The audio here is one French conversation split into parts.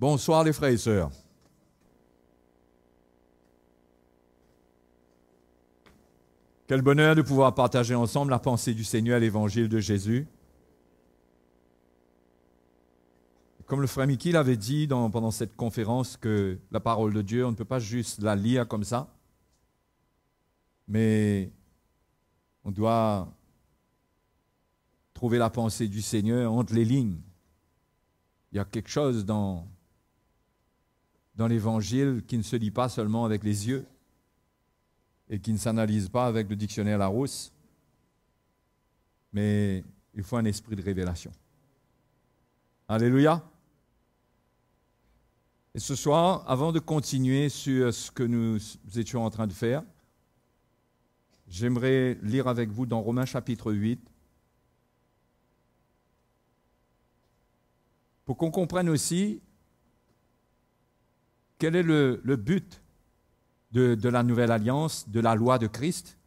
Bonsoir les frères et sœurs. Quel bonheur de pouvoir partager ensemble la pensée du Seigneur à l'évangile de Jésus. Comme le frère Mickey l'avait dit pendant cette conférence, que la parole de Dieu, on ne peut pas juste la lire comme ça, mais on doit trouver la pensée du Seigneur entre les lignes. Il y a quelque chose dans l'évangile qui ne se lit pas seulement avec les yeux et qui ne s'analyse pas avec le dictionnaire Larousse, mais il faut un esprit de révélation. Alléluia. Et ce soir, avant de continuer sur ce que nous étions en train de faire, j'aimerais lire avec vous dans Romains chapitre 8, pour qu'on comprenne aussi quel est le but de la nouvelle alliance, de la loi de Christ.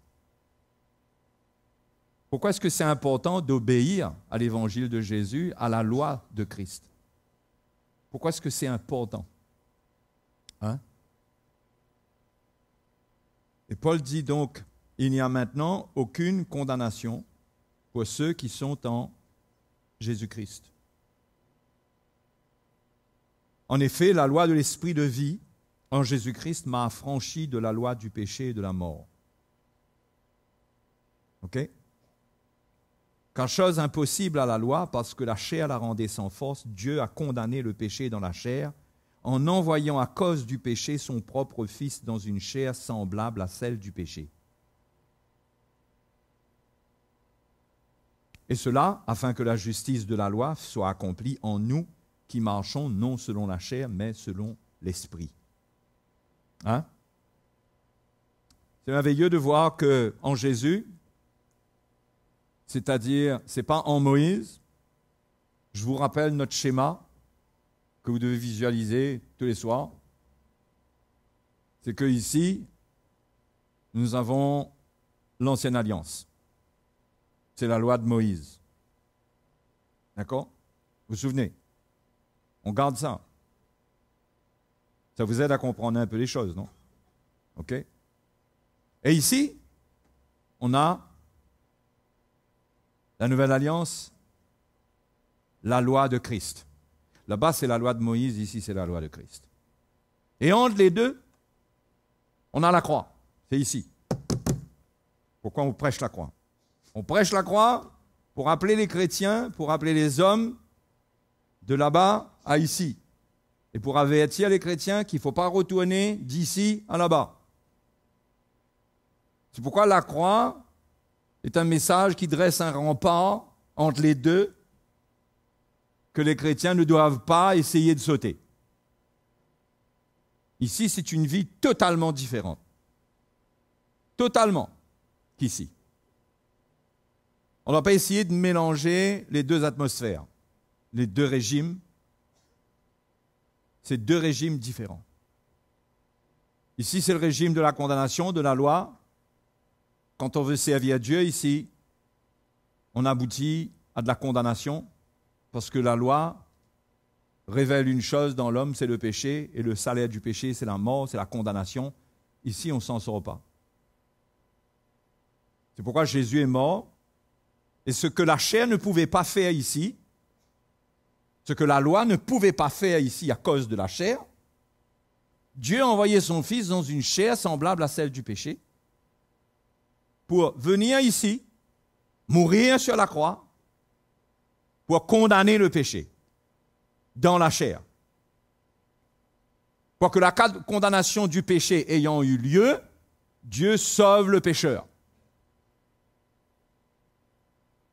Pourquoi est-ce que c'est important d'obéir à l'évangile de Jésus, à la loi de Christ? Pourquoi est-ce que c'est important? Et Paul dit donc, il n'y a maintenant aucune condamnation pour ceux qui sont en Jésus-Christ. En effet, la loi de l'esprit de vie en Jésus-Christ m'a affranchi de la loi du péché et de la mort. OK? Car chose impossible à la loi, parce que la chair la rendait sans force, Dieu a condamné le péché dans la chair, en envoyant à cause du péché son propre Fils dans une chair semblable à celle du péché. Et cela, afin que la justice de la loi soit accomplie en nous, qui marchons non selon la chair, mais selon l'esprit. C'est merveilleux de voir qu'en Jésus, c'est-à-dire, ce n'est pas en Moïse, je vous rappelle notre schéma que vous devez visualiser tous les soirs, c'est qu'ici, nous avons l'ancienne alliance. C'est la loi de Moïse. D'accord? Vous vous souvenez? On garde ça. Ça vous aide à comprendre un peu les choses, non? OK? Et ici, on a la nouvelle alliance, la loi de Christ. Là-bas, c'est la loi de Moïse, ici, c'est la loi de Christ. Et entre les deux, on a la croix. C'est ici. Pourquoi on prêche la croix? On prêche la croix pour appeler les chrétiens, pour appeler les hommes de là-bas à ici. Et pour avertir les chrétiens qu'il ne faut pas retourner d'ici à là-bas. C'est pourquoi la croix est un message qui dresse un rempart entre les deux que les chrétiens ne doivent pas essayer de sauter. Ici, c'est une vie totalement différente. Totalement qu'ici. On ne va pas essayer de mélanger les deux atmosphères, les deux régimes. C'est deux régimes différents. Ici, c'est le régime de la condamnation, de la loi. Quand on veut servir Dieu, ici, on aboutit à de la condamnation, parce que la loi révèle une chose dans l'homme, c'est le péché, et le salaire du péché, c'est la mort, c'est la condamnation. Ici, on ne s'en sort pas. C'est pourquoi Jésus est mort, et ce que la chair ne pouvait pas faire ici, ce que la loi ne pouvait pas faire ici à cause de la chair, Dieu a envoyé son Fils dans une chair semblable à celle du péché pour venir ici, mourir sur la croix, pour condamner le péché dans la chair. Pour que la condamnation du péché ayant eu lieu, Dieu sauve le pécheur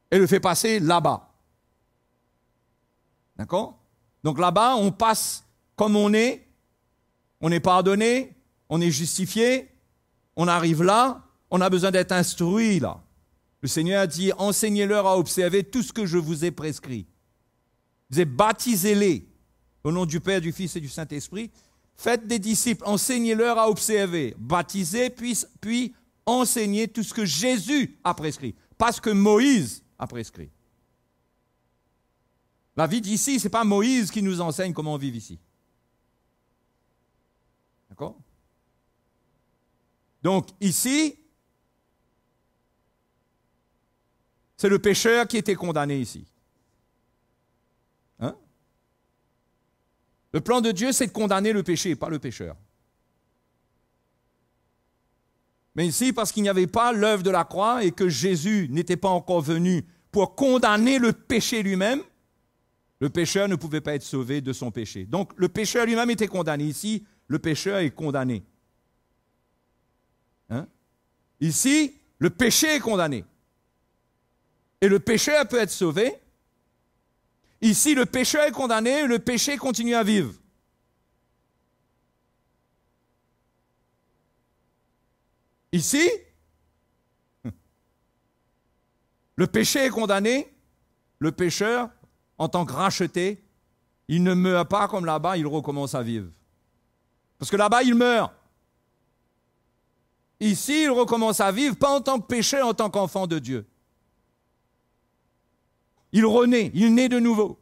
et le fait passer là-bas. D'accord? Donc là-bas, on passe comme on est pardonné, on est justifié, on arrive là, on a besoin d'être instruit là. Le Seigneur a dit, enseignez-leur à observer tout ce que je vous ai prescrit. Vous êtes baptisez-les au nom du Père, du Fils et du Saint-Esprit. Faites des disciples, enseignez-leur à observer, baptisez, puis enseignez tout ce que Jésus a prescrit, pas ce que Moïse a prescrit. La vie d'ici, ce n'est pas Moïse qui nous enseigne comment vivre ici. D'accord? Donc ici, c'est le pécheur qui était condamné ici. Hein? Le plan de Dieu, c'est de condamner le péché, pas le pécheur. Mais ici, parce qu'il n'y avait pas l'œuvre de la croix et que Jésus n'était pas encore venu pour condamner le péché lui-même, le pécheur ne pouvait pas être sauvé de son péché. Donc le pécheur lui-même était condamné. Ici, le pécheur est condamné. Hein? Ici, le péché est condamné. Et le pécheur peut être sauvé. Ici, le pécheur est condamné et le péché continue à vivre. Ici, le péché est condamné, le pécheur, en tant que racheté, il ne meurt pas comme là-bas, il recommence à vivre. Parce que là-bas, il meurt. Ici, il recommence à vivre, pas en tant que pécheur, en tant qu'enfant de Dieu. Il renaît, il naît de nouveau.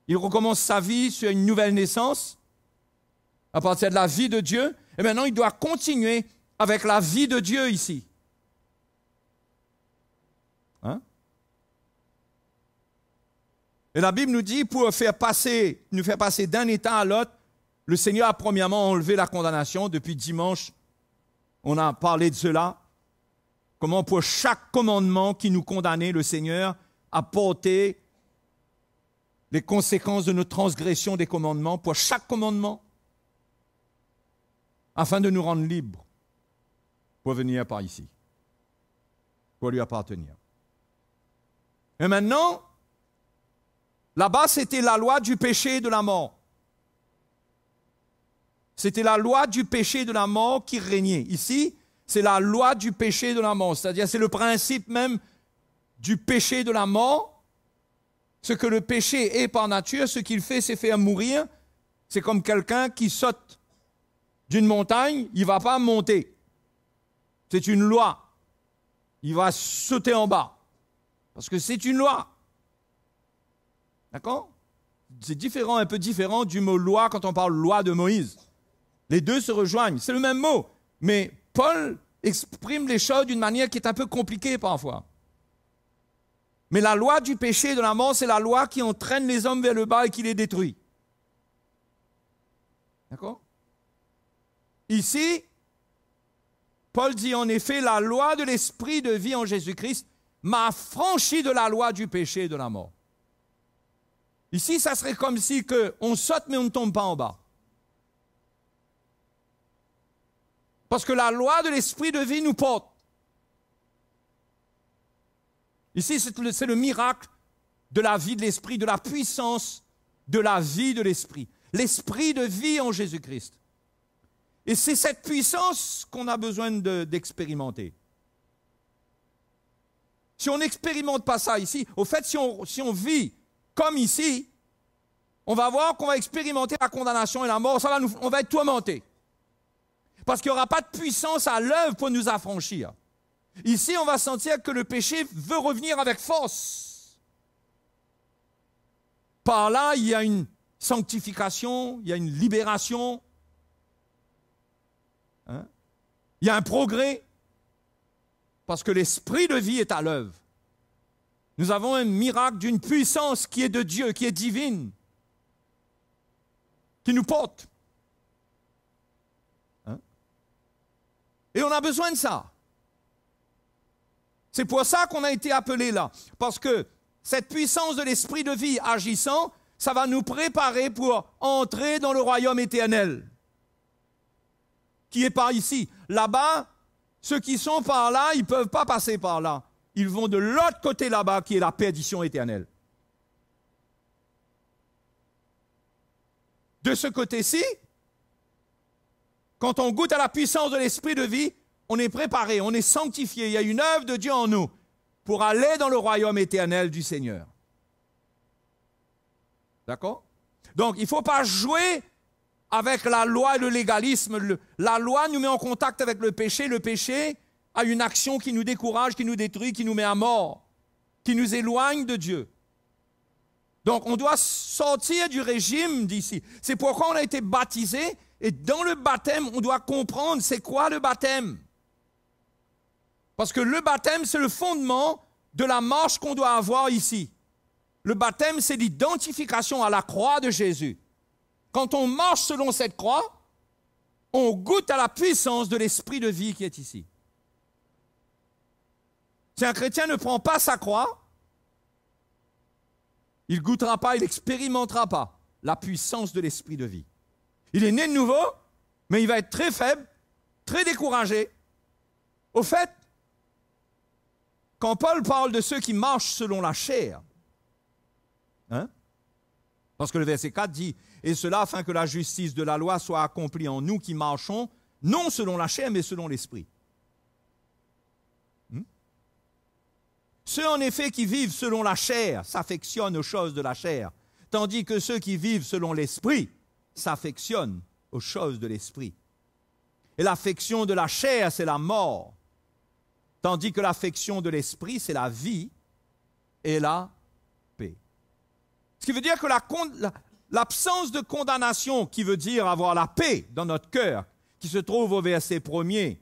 Il recommence sa vie sur une nouvelle naissance, à partir de la vie de Dieu, et maintenant il doit continuer avec la vie de Dieu ici. Hein? Et la Bible nous dit, pour nous faire passer d'un état à l'autre, le Seigneur a premièrement enlevé la condamnation. Depuis dimanche, on a parlé de cela. Comment pour chaque commandement qui nous condamnait, le Seigneur a porté les conséquences de nos transgressions des commandements, pour chaque commandement, afin de nous rendre libres pour venir par ici, pour lui appartenir. Et maintenant, là-bas, c'était la loi du péché et de la mort. C'était la loi du péché et de la mort qui régnait. Ici, c'est la loi du péché et de la mort. C'est-à-dire, c'est le principe même du péché et de la mort. Ce que le péché est par nature, ce qu'il fait, c'est faire mourir. C'est comme quelqu'un qui saute d'une montagne, il ne va pas monter. C'est une loi. Il va sauter en bas. Parce que c'est une loi. D'accord? C'est différent, un peu différent du mot loi quand on parle loi de Moïse. Les deux se rejoignent. C'est le même mot. Mais Paul exprime les choses d'une manière qui est un peu compliquée parfois. Mais la loi du péché et de la mort, c'est la loi qui entraîne les hommes vers le bas et qui les détruit. D'accord? Ici, Paul dit en effet, la loi de l'esprit de vie en Jésus-Christ m'a affranchi de la loi du péché et de la mort. Ici, ça serait comme si on saute mais on ne tombe pas en bas. Parce que la loi de l'esprit de vie nous porte. Ici, c'est le miracle de la vie de l'esprit, de la puissance de la vie de l'esprit. L'esprit de vie en Jésus-Christ. Et c'est cette puissance qu'on a besoin d'expérimenter. Si on n'expérimente pas ça ici, au fait, si on vit comme ici, on va voir qu'on va expérimenter la condamnation et la mort, on va être tourmenté. Parce qu'il n'y aura pas de puissance à l'œuvre pour nous affranchir. Ici, on va sentir que le péché veut revenir avec force. Par là, il y a une sanctification, il y a une libération. Hein? Il y a un progrès. Parce que l'esprit de vie est à l'œuvre. Nous avons un miracle d'une puissance qui est de Dieu, qui est divine, qui nous porte. Hein? Et on a besoin de ça. C'est pour ça qu'on a été appelés là. Parce que cette puissance de l'esprit de vie agissant, ça va nous préparer pour entrer dans le royaume éternel, qui est par ici. Là-bas, ceux qui sont par là, ils ne peuvent pas passer par là. Ils vont de l'autre côté là-bas, qui est la perdition éternelle. De ce côté-ci, quand on goûte à la puissance de l'esprit de vie, on est préparé, on est sanctifié. Il y a une œuvre de Dieu en nous pour aller dans le royaume éternel du Seigneur. D'accord? Donc, il ne faut pas jouer avec la loi et le légalisme. La loi nous met en contact avec le péché. Le péché a une action qui nous décourage, qui nous détruit, qui nous met à mort, qui nous éloigne de Dieu. Donc, on doit sortir du régime d'ici. C'est pourquoi on a été baptisé Et dans le baptême, on doit comprendre c'est quoi le baptême. Parce que le baptême, c'est le fondement de la marche qu'on doit avoir ici. Le baptême, c'est l'identification à la croix de Jésus. Quand on marche selon cette croix, on goûte à la puissance de l'esprit de vie qui est ici. Si un chrétien ne prend pas sa croix, il ne goûtera pas, il n'expérimentera pas la puissance de l'esprit de vie. Il est né de nouveau, mais il va être très faible, très découragé. Au fait, quand Paul parle de ceux qui marchent selon la chair, parce que le verset 4 dit « Et cela afin que la justice de la loi soit accomplie en nous qui marchons, non selon la chair, mais selon l'esprit. » Ceux en effet qui vivent selon la chair s'affectionnent aux choses de la chair, tandis que ceux qui vivent selon l'esprit s'affectionnent aux choses de l'esprit. Et l'affection de la chair, c'est la mort, tandis que l'affection de l'esprit, c'est la vie et la paix. Ce qui veut dire que l'absence de condamnation, qui veut dire avoir la paix dans notre cœur, qui se trouve au verset 1er,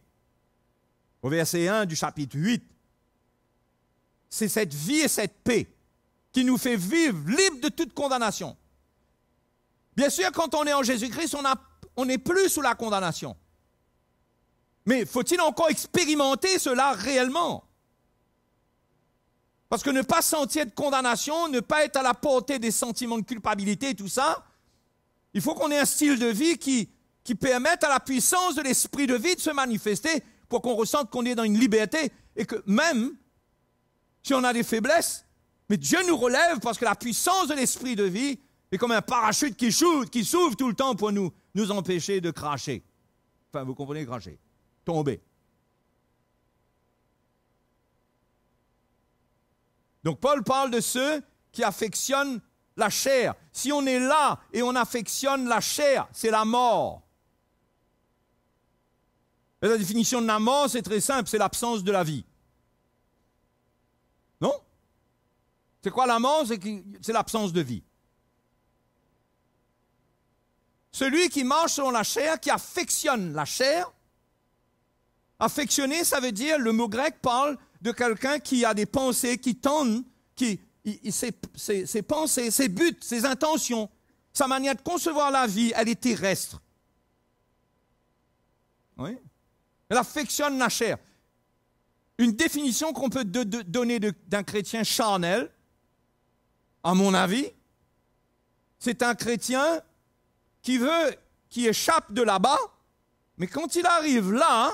au verset 1 du chapitre 8, c'est cette vie et cette paix qui nous fait vivre libre de toute condamnation. Bien sûr, quand on est en Jésus-Christ, on n'est plus sous la condamnation. Mais faut-il encore expérimenter cela réellement? Parce que ne pas sentir de condamnation, ne pas être à la portée des sentiments de culpabilité, tout ça, il faut qu'on ait un style de vie qui permette à la puissance de l'esprit de vie de se manifester pour qu'on ressente qu'on est dans une liberté et que même si on a des faiblesses, mais Dieu nous relève parce que la puissance de l'esprit de vie est comme un parachute qui s'ouvre tout le temps pour nous empêcher de cracher. Enfin, vous comprenez, cracher, tomber. Donc Paul parle de ceux qui affectionnent la chair. Si on est là et on affectionne la chair, c'est la mort. Et la définition de la mort, c'est très simple, c'est l'absence de la vie. Non? C'est quoi la mort? C'est l'absence de vie. Celui qui marche selon la chair, qui affectionne la chair, affectionner, ça veut dire, le mot grec parle de quelqu'un qui a des pensées, qui tendent, ses pensées, ses buts, ses intentions, sa manière de concevoir la vie, elle est terrestre. Oui? Elle affectionne la chair. Une définition qu'on peut donner d'un chrétien charnel, à mon avis, c'est un chrétien qui échappe de là-bas, mais quand il arrive là,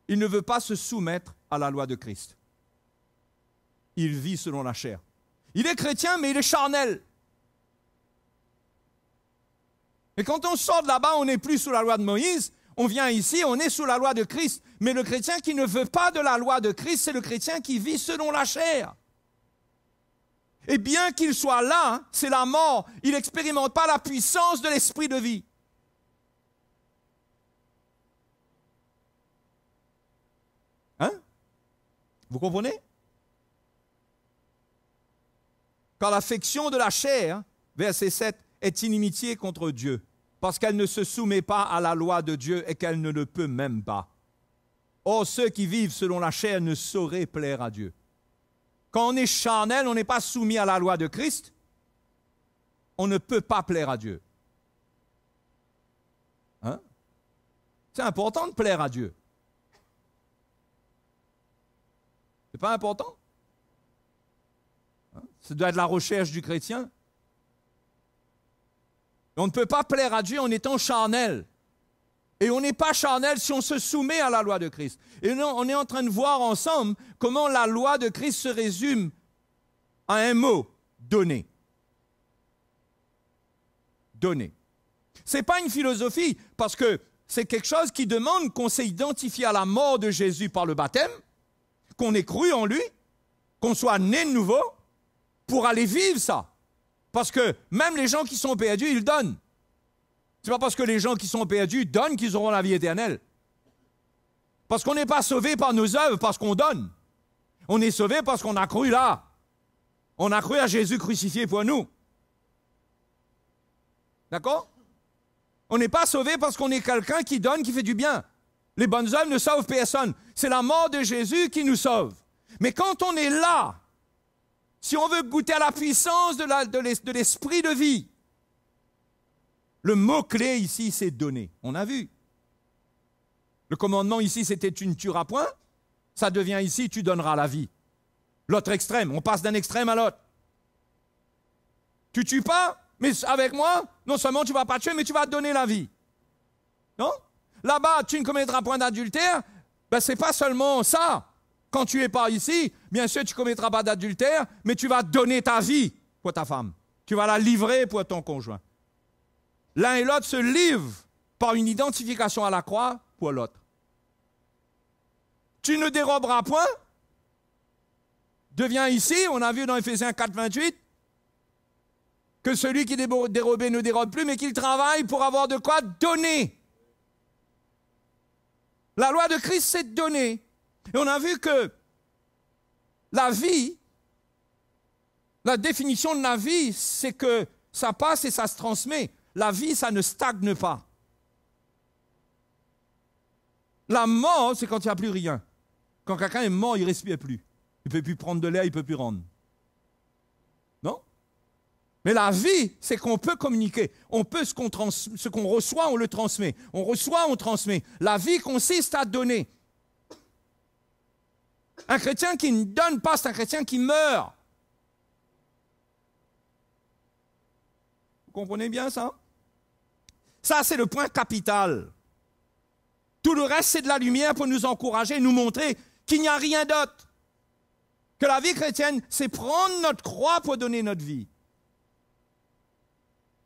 il ne veut pas se soumettre à la loi de Christ. Il vit selon la chair. Il est chrétien, mais il est charnel. Et quand on sort de là-bas, on n'est plus sous la loi de Moïse, on vient ici, on est sous la loi de Christ. Mais le chrétien qui ne veut pas de la loi de Christ, c'est le chrétien qui vit selon la chair. Et bien qu'il soit là, c'est la mort. Il n'expérimente pas la puissance de l'esprit de vie. Hein? Vous comprenez? Car l'affection de la chair, verset 7, est inimitié contre Dieu, parce qu'elle ne se soumet pas à la loi de Dieu et qu'elle ne le peut même pas. Or, ceux qui vivent selon la chair ne sauraient plaire à Dieu. Quand on est charnel, on n'est pas soumis à la loi de Christ, on ne peut pas plaire à Dieu. Hein? C'est important de plaire à Dieu. C'est pas important? Hein? Ça doit être la recherche du chrétien. On ne peut pas plaire à Dieu en étant charnel. Et on n'est pas charnel si on se soumet à la loi de Christ. Et non, on est en train de voir ensemble comment la loi de Christ se résume à un mot, donner. Donner. Ce n'est pas une philosophie, parce que c'est quelque chose qui demande qu'on s'est identifié à la mort de Jésus par le baptême, qu'on ait cru en lui, qu'on soit né de nouveau, pour aller vivre ça. Parce que même les gens qui sont perdus, ils donnent. Ce n'est pas parce que les gens qui sont perdus donnent qu'ils auront la vie éternelle. Parce qu'on n'est pas sauvé par nos œuvres, parce qu'on donne. On est sauvé parce qu'on a cru là. On a cru à Jésus crucifié pour nous. D'accord? On n'est pas sauvé parce qu'on est quelqu'un qui donne, qui fait du bien. Les bonnes œuvres ne sauvent personne. C'est la mort de Jésus qui nous sauve. Mais quand on est là, si on veut goûter à la puissance de l'esprit de vie, le mot-clé ici, c'est donner. On a vu. Le commandement ici, c'était tu ne tueras point. Ça devient ici, tu donneras la vie. L'autre extrême, on passe d'un extrême à l'autre. Tu ne tues pas, mais avec moi, non seulement tu ne vas pas tuer, mais tu vas donner la vie. Non? Là-bas, tu ne commettras point d'adultère, ben, ce n'est pas seulement ça. Quand tu n'es pas ici, bien sûr, tu ne commettras pas d'adultère, mais tu vas donner ta vie pour ta femme. Tu vas la livrer pour ton conjoint. L'un et l'autre se livrent par une identification à la croix pour l'autre. Tu ne déroberas point. Devient ici, on a vu dans Éphésiens 4, 28, que celui qui est dérobé ne dérobe plus, mais qu'il travaille pour avoir de quoi donner. La loi de Christ, c'est de donner. Et on a vu que la vie, la définition de la vie, c'est que ça passe et ça se transmet. La vie, ça ne stagne pas. La mort, c'est quand il n'y a plus rien. Quand quelqu'un est mort, il ne respire plus. Il ne peut plus prendre de l'air, il ne peut plus rendre. Non? Mais la vie, c'est qu'on peut communiquer. On peut ce qu'on reçoit, on le transmet. On reçoit, on transmet. La vie consiste à donner. Un chrétien qui ne donne pas, c'est un chrétien qui meurt. Vous comprenez bien ça? Ça, c'est le point capital. Tout le reste, c'est de la lumière pour nous encourager, nous montrer qu'il n'y a rien d'autre. Que la vie chrétienne, c'est prendre notre croix pour donner notre vie.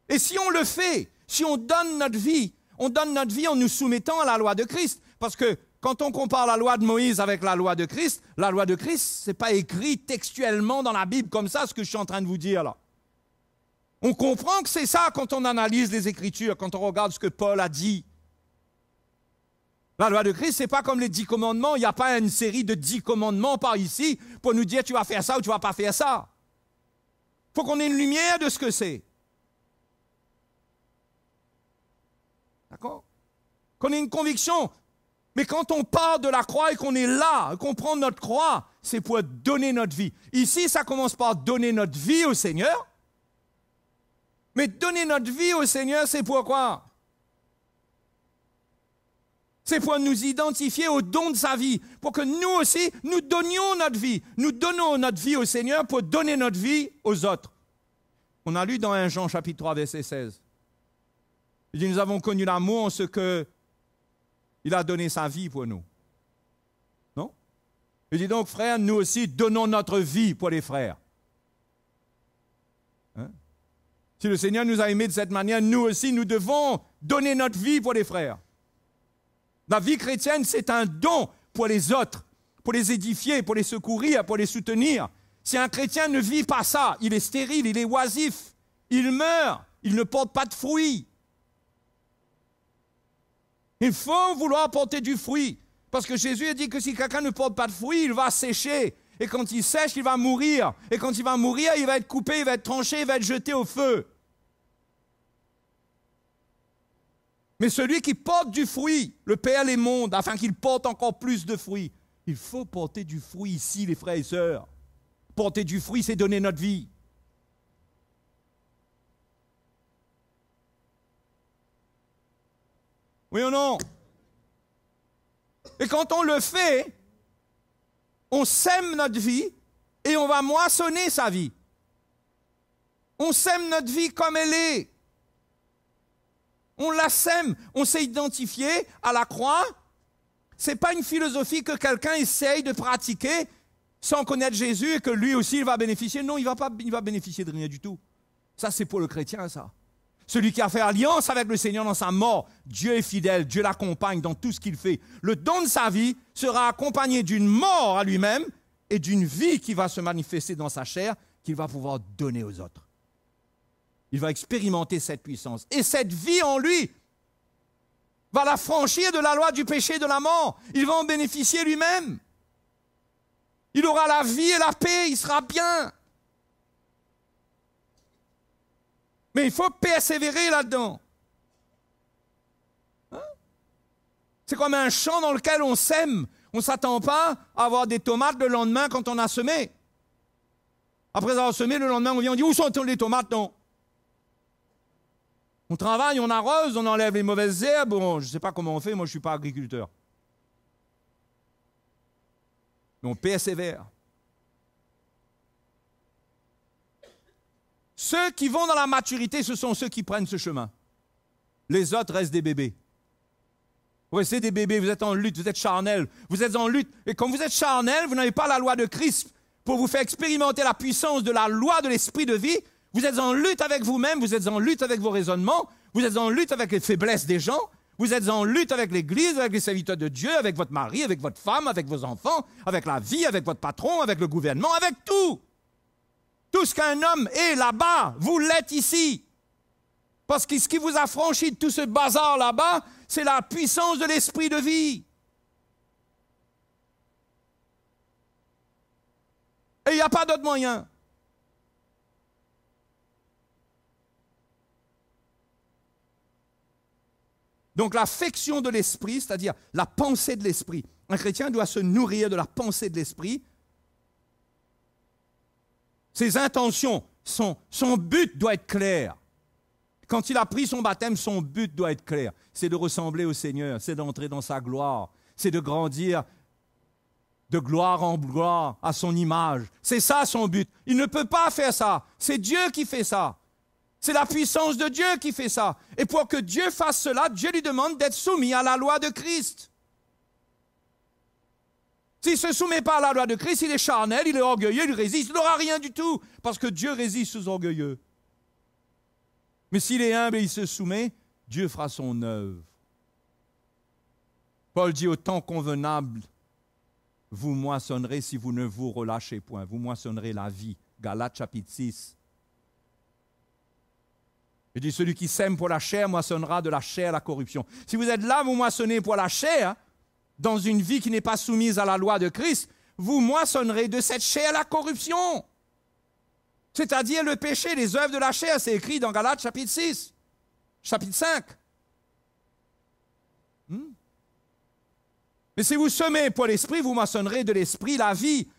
Et si on le fait, si on donne notre vie en nous soumettant à la loi de Christ. Parce que quand on compare la loi de Moïse avec la loi de Christ, ce n'est pas écrit textuellement dans la Bible comme ça, ce que je suis en train de vous dire là. On comprend que c'est ça quand on analyse les Écritures, quand on regarde ce que Paul a dit. La loi de Christ, ce n'est pas comme les 10 commandements. Il n'y a pas une série de 10 commandements par ici pour nous dire tu vas faire ça ou tu ne vas pas faire ça. Il faut qu'on ait une lumière de ce que c'est. D'accord? Qu'on ait une conviction. Mais quand on part de la croix et qu'on est là, qu'on prend notre croix, c'est pour donner notre vie. Ici, ça commence par donner notre vie au Seigneur. Mais donner notre vie au Seigneur, c'est pourquoi? C'est pour nous identifier au don de sa vie, pour que nous aussi, nous donnions notre vie. Nous donnons notre vie au Seigneur pour donner notre vie aux autres. On a lu dans 1 Jean chapitre 3, verset 16. Il dit, nous avons connu l'amour en ce qu'il a donné sa vie pour nous. Non? Il dit donc, frères, nous aussi, donnons notre vie pour les frères. Hein? Si le Seigneur nous a aimés de cette manière, nous aussi, nous devons donner notre vie pour les frères. La vie chrétienne, c'est un don pour les autres, pour les édifier, pour les secourir, pour les soutenir. Si un chrétien ne vit pas ça, il est stérile, il est oisif, il meurt, il ne porte pas de fruits. Il faut vouloir porter du fruit, parce que Jésus a dit que si quelqu'un ne porte pas de fruit, il va sécher. Et quand il sèche, il va mourir. Et quand il va mourir, il va être coupé, il va être tranché, il va être jeté au feu. Mais celui qui porte du fruit, le Père les mondes, afin qu'il porte encore plus de fruits. Il faut porter du fruit ici, les frères et sœurs. Porter du fruit, c'est donner notre vie. Oui ou non? Et quand on le fait, on sème notre vie et on va moissonner sa vie. On sème notre vie comme elle est. On la sème, on s'est identifié à la croix. Ce n'est pas une philosophie que quelqu'un essaye de pratiquer sans connaître Jésus et que lui aussi il va bénéficier. Non, il va bénéficier de rien du tout. Ça, c'est pour le chrétien, ça. Celui qui a fait alliance avec le Seigneur dans sa mort, Dieu est fidèle, Dieu l'accompagne dans tout ce qu'il fait. Le don de sa vie sera accompagné d'une mort à lui-même et d'une vie qui va se manifester dans sa chair, qu'il va pouvoir donner aux autres. Il va expérimenter cette puissance. Et cette vie en lui va l'affranchir de la loi du péché et de la mort. Il va en bénéficier lui-même. Il aura la vie et la paix, il sera bien. Mais il faut persévérer là-dedans. C'est comme un champ dans lequel on sème. On ne s'attend pas à avoir des tomates le lendemain quand on a semé. Après avoir semé, le lendemain, on vient, on dit, où sont les tomates? Non. On travaille, on arrose, on enlève les mauvaises herbes. Bon, je ne sais pas comment on fait, moi je ne suis pas agriculteur. Mais on persévère. Ceux qui vont dans la maturité, ce sont ceux qui prennent ce chemin. Les autres restent des bébés. Vous restez des bébés, vous êtes en lutte, vous êtes charnel, vous êtes en lutte. Et comme vous êtes charnel, vous n'avez pas la loi de Christ pour vous faire expérimenter la puissance de la loi de l'esprit de vie. Vous êtes en lutte avec vous-même, vous êtes en lutte avec vos raisonnements, vous êtes en lutte avec les faiblesses des gens, vous êtes en lutte avec l'Église, avec les serviteurs de Dieu, avec votre mari, avec votre femme, avec vos enfants, avec la vie, avec votre patron, avec le gouvernement, avec tout. Tout ce qu'un homme est là-bas, vous l'êtes ici. Parce que ce qui vous a franchi de tout ce bazar là-bas, c'est la puissance de l'esprit de vie. Et il n'y a pas d'autre moyen. Donc l'affection de l'esprit, c'est-à-dire la pensée de l'esprit. Un chrétien doit se nourrir de la pensée de l'esprit. Ses intentions, son but doit être clair. Quand il a pris son baptême, son but doit être clair. C'est de ressembler au Seigneur, c'est d'entrer dans sa gloire, c'est de grandir de gloire en gloire à son image. C'est ça son but. Il ne peut pas faire ça. C'est Dieu qui fait ça. C'est la puissance de Dieu qui fait ça. Et pour que Dieu fasse cela, Dieu lui demande d'être soumis à la loi de Christ. S'il ne se soumet pas à la loi de Christ, il est charnel, il est orgueilleux, il résiste, il n'aura rien du tout, parce que Dieu résiste aux orgueilleux. Mais s'il est humble et il se soumet, Dieu fera son œuvre. Paul dit, au temps convenable, vous moissonnerez si vous ne vous relâchez point. Vous moissonnerez la vie. Galates chapitre 6. Il dit, celui qui sème pour la chair moissonnera de la chair la corruption. Si vous êtes là, vous moissonnez pour la chair, dans une vie qui n'est pas soumise à la loi de Christ, vous moissonnerez de cette chair la corruption. C'est-à-dire le péché, les œuvres de la chair, c'est écrit dans Galates chapitre 6, chapitre 5. Mais si vous semez pour l'esprit, vous moissonnerez de l'esprit la vie.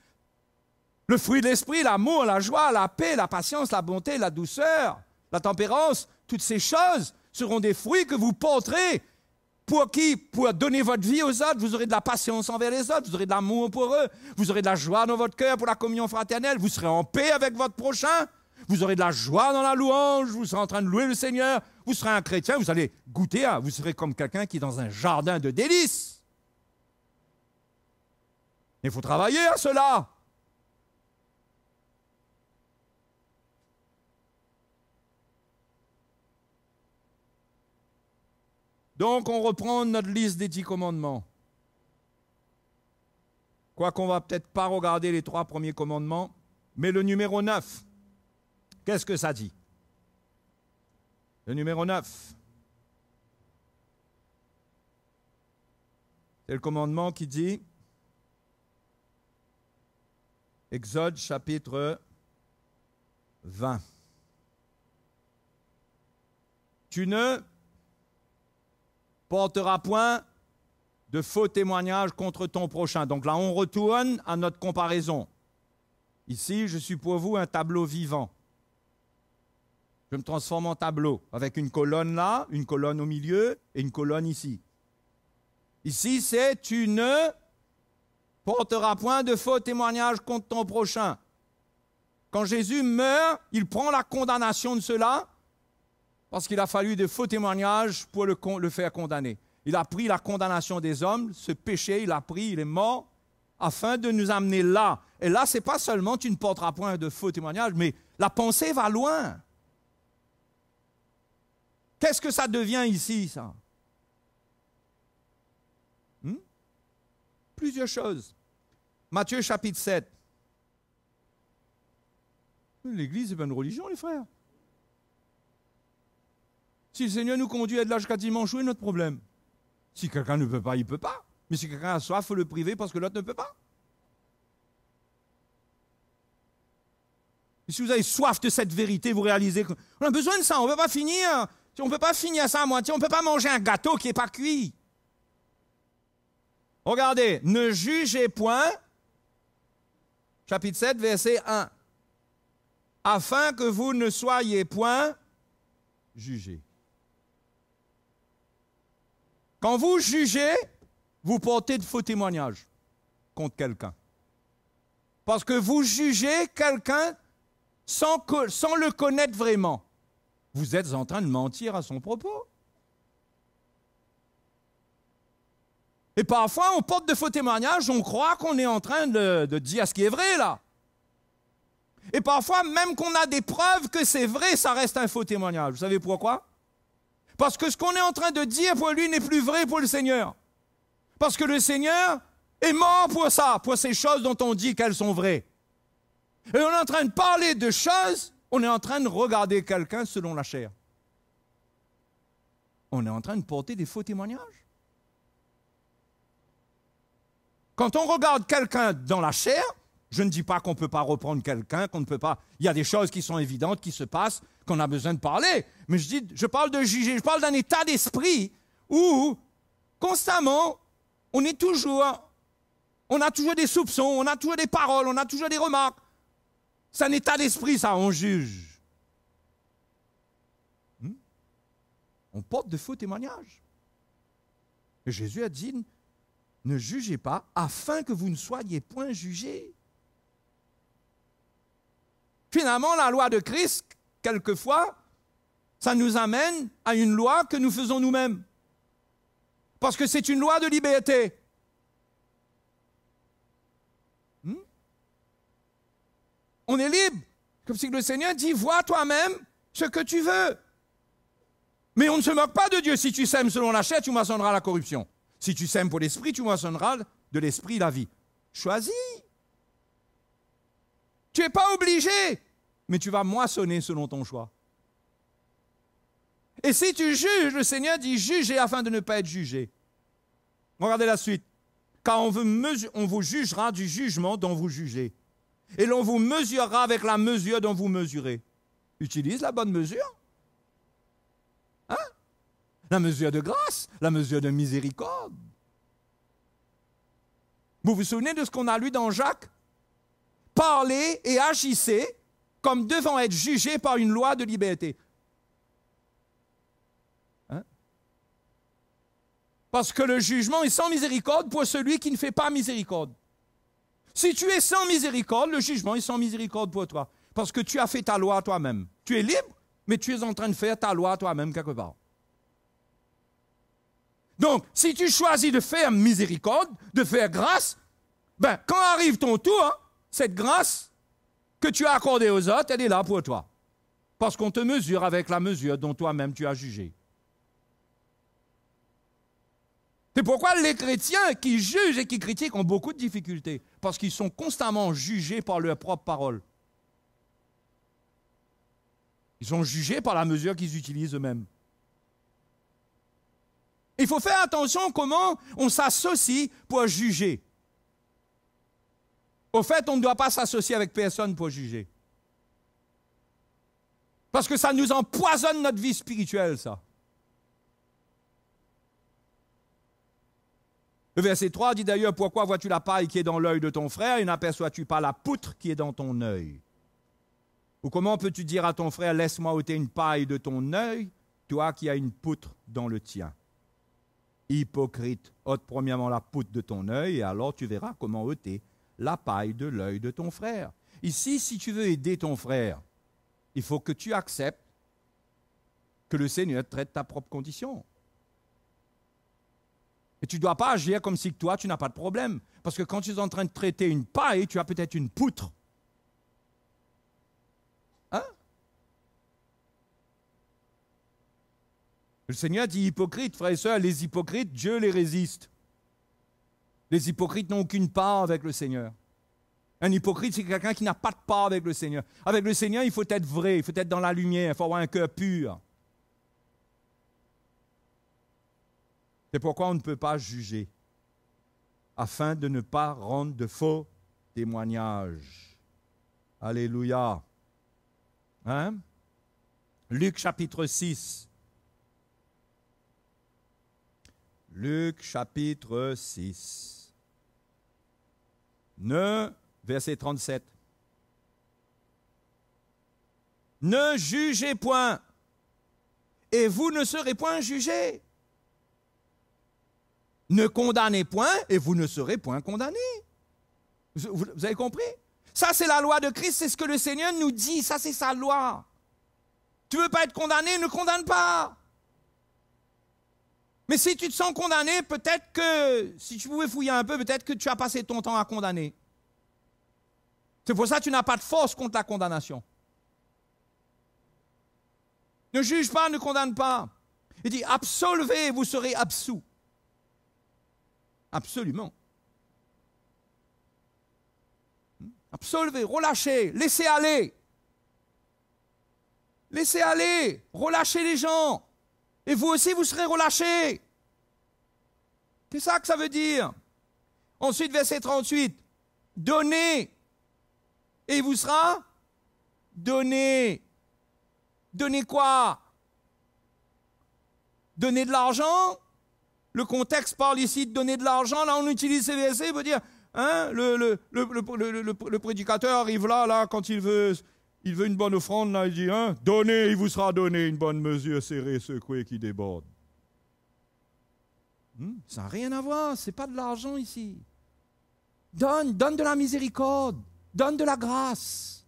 Le fruit de l'esprit, l'amour, la joie, la paix, la patience, la bonté, la douceur, la tempérance, toutes ces choses seront des fruits que vous porterez. Pour qui? Pour donner votre vie aux autres. Vous aurez de la patience envers les autres, vous aurez de l'amour pour eux, vous aurez de la joie dans votre cœur pour la communion fraternelle, vous serez en paix avec votre prochain, vous aurez de la joie dans la louange, vous serez en train de louer le Seigneur, vous serez un chrétien, vous allez goûter, vous serez comme quelqu'un qui est dans un jardin de délices. Il faut travailler à cela. Donc, on reprend notre liste des 10 commandements. Quoiqu'on ne va peut-être pas regarder les 3 premiers commandements, mais le numéro 9, qu'est-ce que ça dit? Le numéro 9, c'est le commandement qui dit, Exode chapitre 20. Tu ne portera point de faux témoignages contre ton prochain. Donc là, on retourne à notre comparaison. Ici, je suis pour vous un tableau vivant. Je me transforme en tableau, avec une colonne là, une colonne au milieu et une colonne ici. Ici, c'est « Tu ne porteras point de faux témoignages contre ton prochain ». Quand Jésus meurt, il prend la condamnation de cela, parce qu'il a fallu de faux témoignages pour le faire condamner. Il a pris la condamnation des hommes, ce péché, il a pris, il est mort, afin de nous amener là. Et là, ce n'est pas seulement tu ne porteras point de faux témoignages, mais la pensée va loin. Qu'est-ce que ça devient ici, ça? Plusieurs choses. Matthieu chapitre 7. L'Église, c'est pas une religion, les frères. Si le Seigneur nous conduit à être là jusqu'à dimanche, où est notre problème? Si quelqu'un ne peut pas, il ne peut pas. Mais si quelqu'un a soif, il faut le priver parce que l'autre ne peut pas. Et si vous avez soif de cette vérité, vous réalisez qu'on a besoin de ça. On ne peut pas finir. On ne peut pas finir ça à moitié. On ne peut pas manger un gâteau qui n'est pas cuit. Regardez, ne jugez point, chapitre 7, verset 1, afin que vous ne soyez point jugés. Quand vous jugez, vous portez de faux témoignages contre quelqu'un. Parce que vous jugez quelqu'un sans le connaître vraiment. Vous êtes en train de mentir à son propos. Et parfois, on porte de faux témoignages, on croit qu'on est en train de dire ce qui est vrai, là. Et parfois, même qu'on a des preuves que c'est vrai, ça reste un faux témoignage. Vous savez pourquoi? Parce que ce qu'on est en train de dire pour lui n'est plus vrai pour le Seigneur. Parce que le Seigneur est mort pour ça, pour ces choses dont on dit qu'elles sont vraies. Et on est en train de parler de choses, on est en train de regarder quelqu'un selon la chair. On est en train de porter des faux témoignages. Quand on regarde quelqu'un dans la chair, je ne dis pas qu'on ne peut pas reprendre quelqu'un, qu'on ne peut pas... Il y a des choses qui sont évidentes, qui se passent, qu'on a besoin de parler. Mais je parle de juger, je parle d'un état d'esprit où, constamment, on a toujours des soupçons, on a toujours des paroles, on a toujours des remarques. C'est un état d'esprit, ça, on juge. On porte de faux témoignages. Et Jésus a dit, ne jugez pas, afin que vous ne soyez point jugés. Finalement, la loi de Christ, quelquefois, ça nous amène à une loi que nous faisons nous-mêmes. Parce que c'est une loi de liberté. On est libre. Comme si le Seigneur dit, vois toi-même ce que tu veux. Mais on ne se moque pas de Dieu. Si tu sèmes selon la chair, tu moissonneras la corruption. Si tu sèmes pour l'esprit, tu moissonneras de l'esprit la vie. Choisis. Tu n'es pas obligé, mais tu vas moissonner selon ton choix. Et si tu juges, le Seigneur dit jugez afin de ne pas être jugé. Regardez la suite. Car on vous jugera du jugement dont vous jugez. Et l'on vous mesurera avec la mesure dont vous mesurez. Utilise la bonne mesure. Hein? La mesure de grâce, la mesure de miséricorde. Vous vous souvenez de ce qu'on a lu dans Jacques? Parlez et agissez comme devant être jugés par une loi de liberté. Hein? Parce que le jugement est sans miséricorde pour celui qui ne fait pas miséricorde. Si tu es sans miséricorde, le jugement est sans miséricorde pour toi. Parce que tu as fait ta loi toi-même. Tu es libre, mais tu es en train de faire ta loi toi-même quelque part. Donc, si tu choisis de faire miséricorde, de faire grâce, ben, quand arrive ton tour, cette grâce que tu as accordée aux autres, elle est là pour toi. Parce qu'on te mesure avec la mesure dont toi-même tu as jugé. C'est pourquoi les chrétiens qui jugent et qui critiquent ont beaucoup de difficultés. Parce qu'ils sont constamment jugés par leur propre parole. Ils sont jugés par la mesure qu'ils utilisent eux-mêmes. Il faut faire attention comment on s'associe pour juger. Au fait, on ne doit pas s'associer avec personne pour juger. Parce que ça nous empoisonne notre vie spirituelle, ça. Le verset 3 dit d'ailleurs, pourquoi vois-tu la paille qui est dans l'œil de ton frère et n'aperçois-tu pas la poutre qui est dans ton œil? Ou comment peux-tu dire à ton frère, laisse-moi ôter une paille de ton œil, toi qui as une poutre dans le tien? Hypocrite, ôte premièrement la poutre de ton œil et alors tu verras comment ôter la paille de l'œil de ton frère. Ici, si tu veux aider ton frère, il faut que tu acceptes que le Seigneur traite ta propre condition. Et tu ne dois pas agir comme si toi, tu n'as pas de problème. Parce que quand tu es en train de traiter une paille, tu as peut-être une poutre. Hein? Le Seigneur dit hypocrite, frères et sœurs, les hypocrites, Dieu les résiste. Les hypocrites n'ont aucune part avec le Seigneur. Un hypocrite, c'est quelqu'un qui n'a pas de part avec le Seigneur. Avec le Seigneur, il faut être vrai, il faut être dans la lumière, il faut avoir un cœur pur. C'est pourquoi on ne peut pas juger, afin de ne pas rendre de faux témoignages. Alléluia. Hein? Luc chapitre 6. Luc chapitre 6. Verset 37. Ne jugez point, et vous ne serez point jugés. Ne condamnez point, et vous ne serez point condamnés. Vous avez compris? Ça, c'est la loi de Christ, c'est ce que le Seigneur nous dit, ça, c'est sa loi. Tu ne veux pas être condamné, ne condamne pas. Mais si tu te sens condamné, peut-être que, si tu pouvais fouiller un peu, peut-être que tu as passé ton temps à condamner. C'est pour ça que tu n'as pas de force contre la condamnation. Ne juge pas, ne condamne pas. Il dit, absolvez, vous serez absous. Absolument. Absolvez, relâchez, laissez aller. Laissez aller, relâchez les gens. Et vous aussi, vous serez relâchés. C'est ça que ça veut dire. Ensuite, verset 38. Donnez, et il vous sera donné. Donnez quoi? Donner de l'argent? Le contexte parle ici de donner de l'argent. Là, on utilise ces versets pour dire, hein, le prédicateur arrive là, quand il veut une bonne offrande, là, il dit, hein, donnez, il vous sera donné une bonne mesure serrée, secouée, qui déborde. Ça n'a rien à voir, ce n'est pas de l'argent ici. Donne de la miséricorde, donne de la grâce.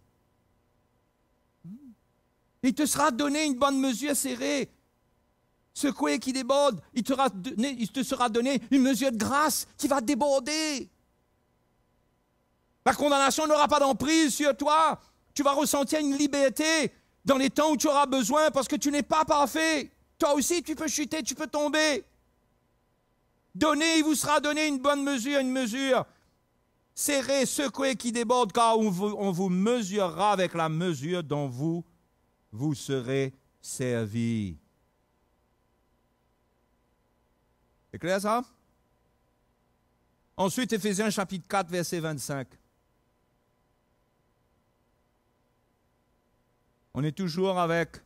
Il te sera donné une bonne mesure serrée, secouée, qui déborde. Il te sera donné une mesure de grâce qui va déborder. La condamnation n'aura pas d'emprise sur toi. Tu vas ressentir une liberté dans les temps où tu auras besoin parce que tu n'es pas parfait. Toi aussi, tu peux chuter, tu peux tomber. Donnez, il vous sera donné une bonne mesure, une mesure serrée, secouée, qui déborde, car on vous mesurera avec la mesure dont vous serez servis. C'est clair ça? Ensuite, Éphésiens chapitre 4, verset 25. On est toujours avec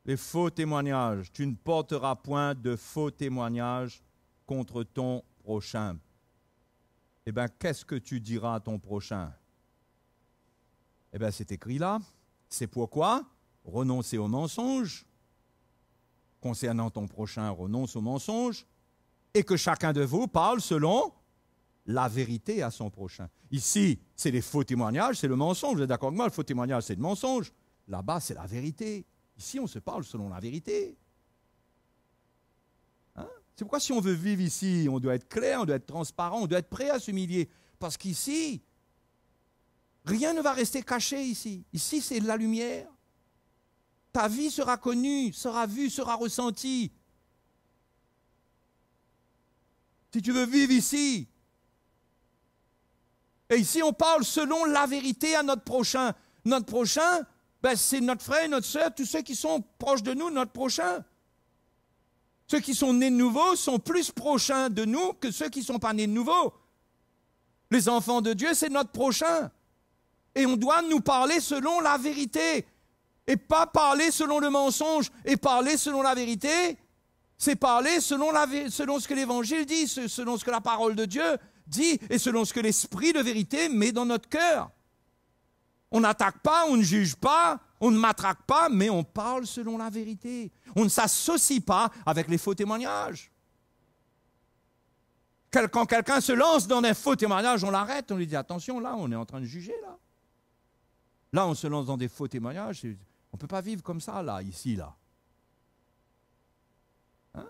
les faux témoignages. Tu ne porteras point de faux témoignages contre ton prochain. Eh bien, qu'est-ce que tu diras à ton prochain? Eh bien, c'est écrit là. C'est pourquoi renoncer au mensonge. Concernant ton prochain, renonce au mensonge. Et que chacun de vous parle selon la vérité à son prochain. Ici, c'est les faux témoignages, c'est le mensonge. Vous êtes d'accord avec moi? Le faux témoignage, c'est le mensonge. Là-bas, c'est la vérité. Ici, on se parle selon la vérité. Hein? C'est pourquoi si on veut vivre ici, on doit être clair, on doit être transparent, on doit être prêt à s'humilier. Parce qu'ici, rien ne va rester caché ici. Ici, c'est de la lumière. Ta vie sera connue, sera vue, sera ressentie. Si tu veux vivre ici, et ici, on parle selon la vérité à notre prochain. Notre prochain, ben, c'est notre frère, notre soeur, tous ceux qui sont proches de nous, notre prochain. Ceux qui sont nés de nouveau sont plus prochains de nous que ceux qui ne sont pas nés de nouveau. Les enfants de Dieu, c'est notre prochain. Et on doit nous parler selon la vérité. Et pas parler selon le mensonge. Et parler selon la vérité, c'est parler selon ce que l'Évangile dit, selon ce que la parole de Dieu dit et selon ce que l'Esprit de vérité met dans notre cœur. On n'attaque pas, on ne juge pas, on ne matraque pas, mais on parle selon la vérité. On ne s'associe pas avec les faux témoignages. Quand quelqu'un se lance dans un faux témoignage, on l'arrête, on lui dit attention, là, on est en train de juger, là. Là, on se lance dans des faux témoignages, on ne peut pas vivre comme ça, là, ici, là. Hein?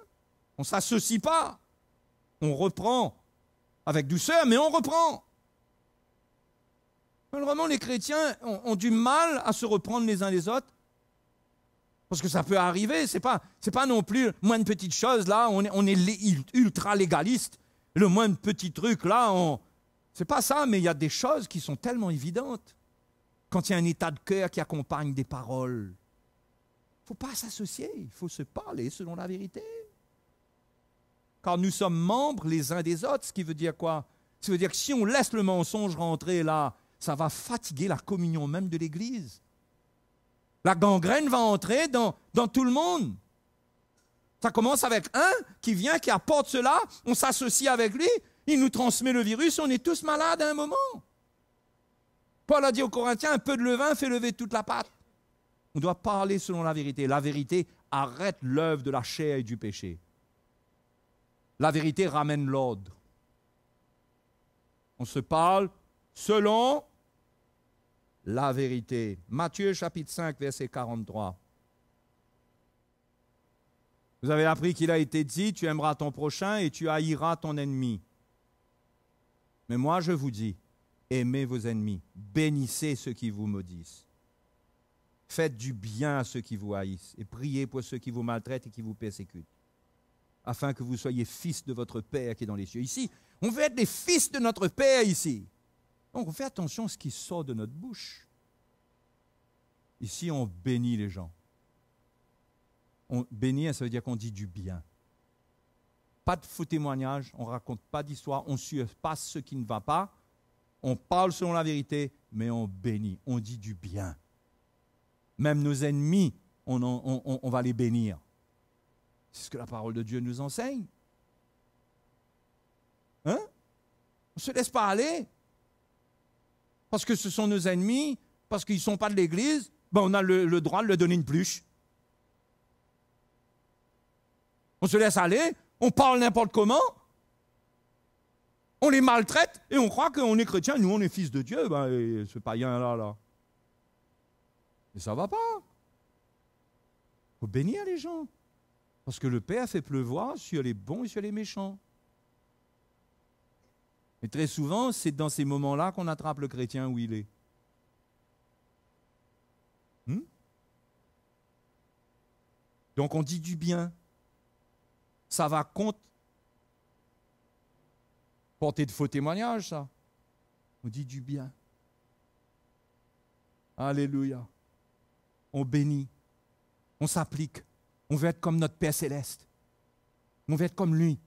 On ne s'associe pas, on reprend. Avec douceur, mais on reprend. Vraiment, les chrétiens ont du mal à se reprendre les uns les autres. Parce que ça peut arriver, c'est pas non plus moins de petites choses, là, on est ultra légaliste. Le moins de petits trucs, là, c'est pas ça, mais il y a des choses qui sont tellement évidentes. Quand il y a un état de cœur qui accompagne des paroles, il ne faut pas s'associer, il faut se parler selon la vérité. Car nous sommes membres les uns des autres, ce qui veut dire quoi? Ça veut dire que si on laisse le mensonge rentrer là, ça va fatiguer la communion même de l'Église. La gangrène va entrer dans tout le monde. Ça commence avec un qui vient, qui apporte cela, on s'associe avec lui, il nous transmet le virus, on est tous malades à un moment. Paul a dit aux Corinthiens, un peu de levain fait lever toute la pâte. On doit parler selon la vérité. La vérité arrête l'œuvre de la chair et du péché. La vérité ramène l'ordre. On se parle selon la vérité. Matthieu chapitre 5, verset 43. Vous avez appris qu'il a été dit, tu aimeras ton prochain et tu haïras ton ennemi. Mais moi je vous dis, aimez vos ennemis, bénissez ceux qui vous maudissent. Faites du bien à ceux qui vous haïssent et priez pour ceux qui vous maltraitent et qui vous persécutent, afin que vous soyez fils de votre Père qui est dans les cieux. Ici, on veut être les fils de notre Père ici. Donc on fait attention à ce qui sort de notre bouche. Ici, on bénit les gens. On bénit, ça veut dire qu'on dit du bien. Pas de faux témoignages, on ne raconte pas d'histoire, on ne surpasse ce qui ne va pas, on parle selon la vérité, mais on bénit, on dit du bien. Même nos ennemis, on va les bénir. C'est ce que la parole de Dieu nous enseigne. Hein? On ne se laisse pas aller. Parce que ce sont nos ennemis, parce qu'ils ne sont pas de l'Église, ben on a le droit de leur donner une pluche. On se laisse aller, on parle n'importe comment, on les maltraite et on croit qu'on est chrétien, nous on est fils de Dieu, ben, ce païen-là. Mais ça ne va pas. Il faut bénir les gens. Parce que le Père fait pleuvoir sur les bons et sur les méchants. Et très souvent, c'est dans ces moments-là qu'on attrape le chrétien où il est. Donc on dit du bien. Ça va contre porter de faux témoignages, ça. On dit du bien. Alléluia. On bénit. On s'applique. On veut être comme notre Père céleste. On veut être comme lui.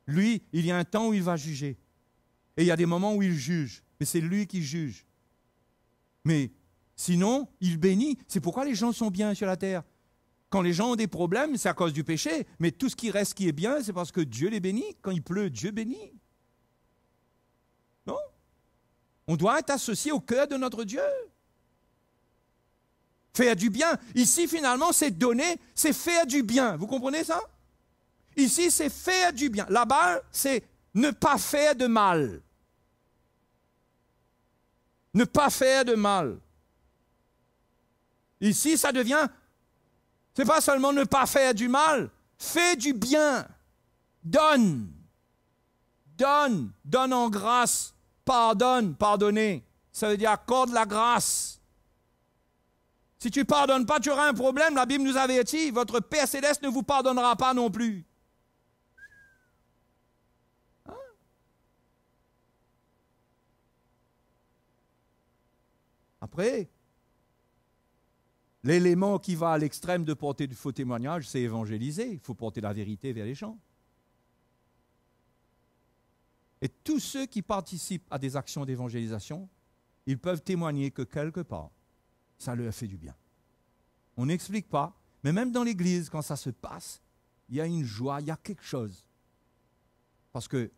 Lui, il y a un temps où il va juger. Et il y a des moments où il juge. Mais c'est lui qui juge. Mais sinon, il bénit. C'est pourquoi les gens sont bien sur la terre. Quand les gens ont des problèmes, c'est à cause du péché. Mais tout ce qui reste qui est bien, c'est parce que Dieu les bénit. Quand il pleut, Dieu bénit. Non? On doit être associé au cœur de notre Dieu. Faire du bien. Ici, finalement, c'est donner, c'est faire du bien. Vous comprenez ça? Ici, c'est faire du bien. Là-bas, c'est ne pas faire de mal. Ne pas faire de mal. Ici, ça devient... C'est pas seulement ne pas faire du mal, fais du bien. Donne. Donne. Donne en grâce. Pardonne. Pardonner. Ça veut dire accorde la grâce. Si tu ne pardonnes pas, tu auras un problème. La Bible nous avertit, votre Père céleste ne vous pardonnera pas non plus. Hein? Après, l'élément qui va à l'extrême de porter du faux témoignage, c'est évangéliser. Il faut porter la vérité vers les gens. Et tous ceux qui participent à des actions d'évangélisation, ils peuvent témoigner que quelque part, ça leur fait du bien. On n'explique pas, mais même dans l'Église, quand ça se passe, il y a une joie, il y a quelque chose. Parce que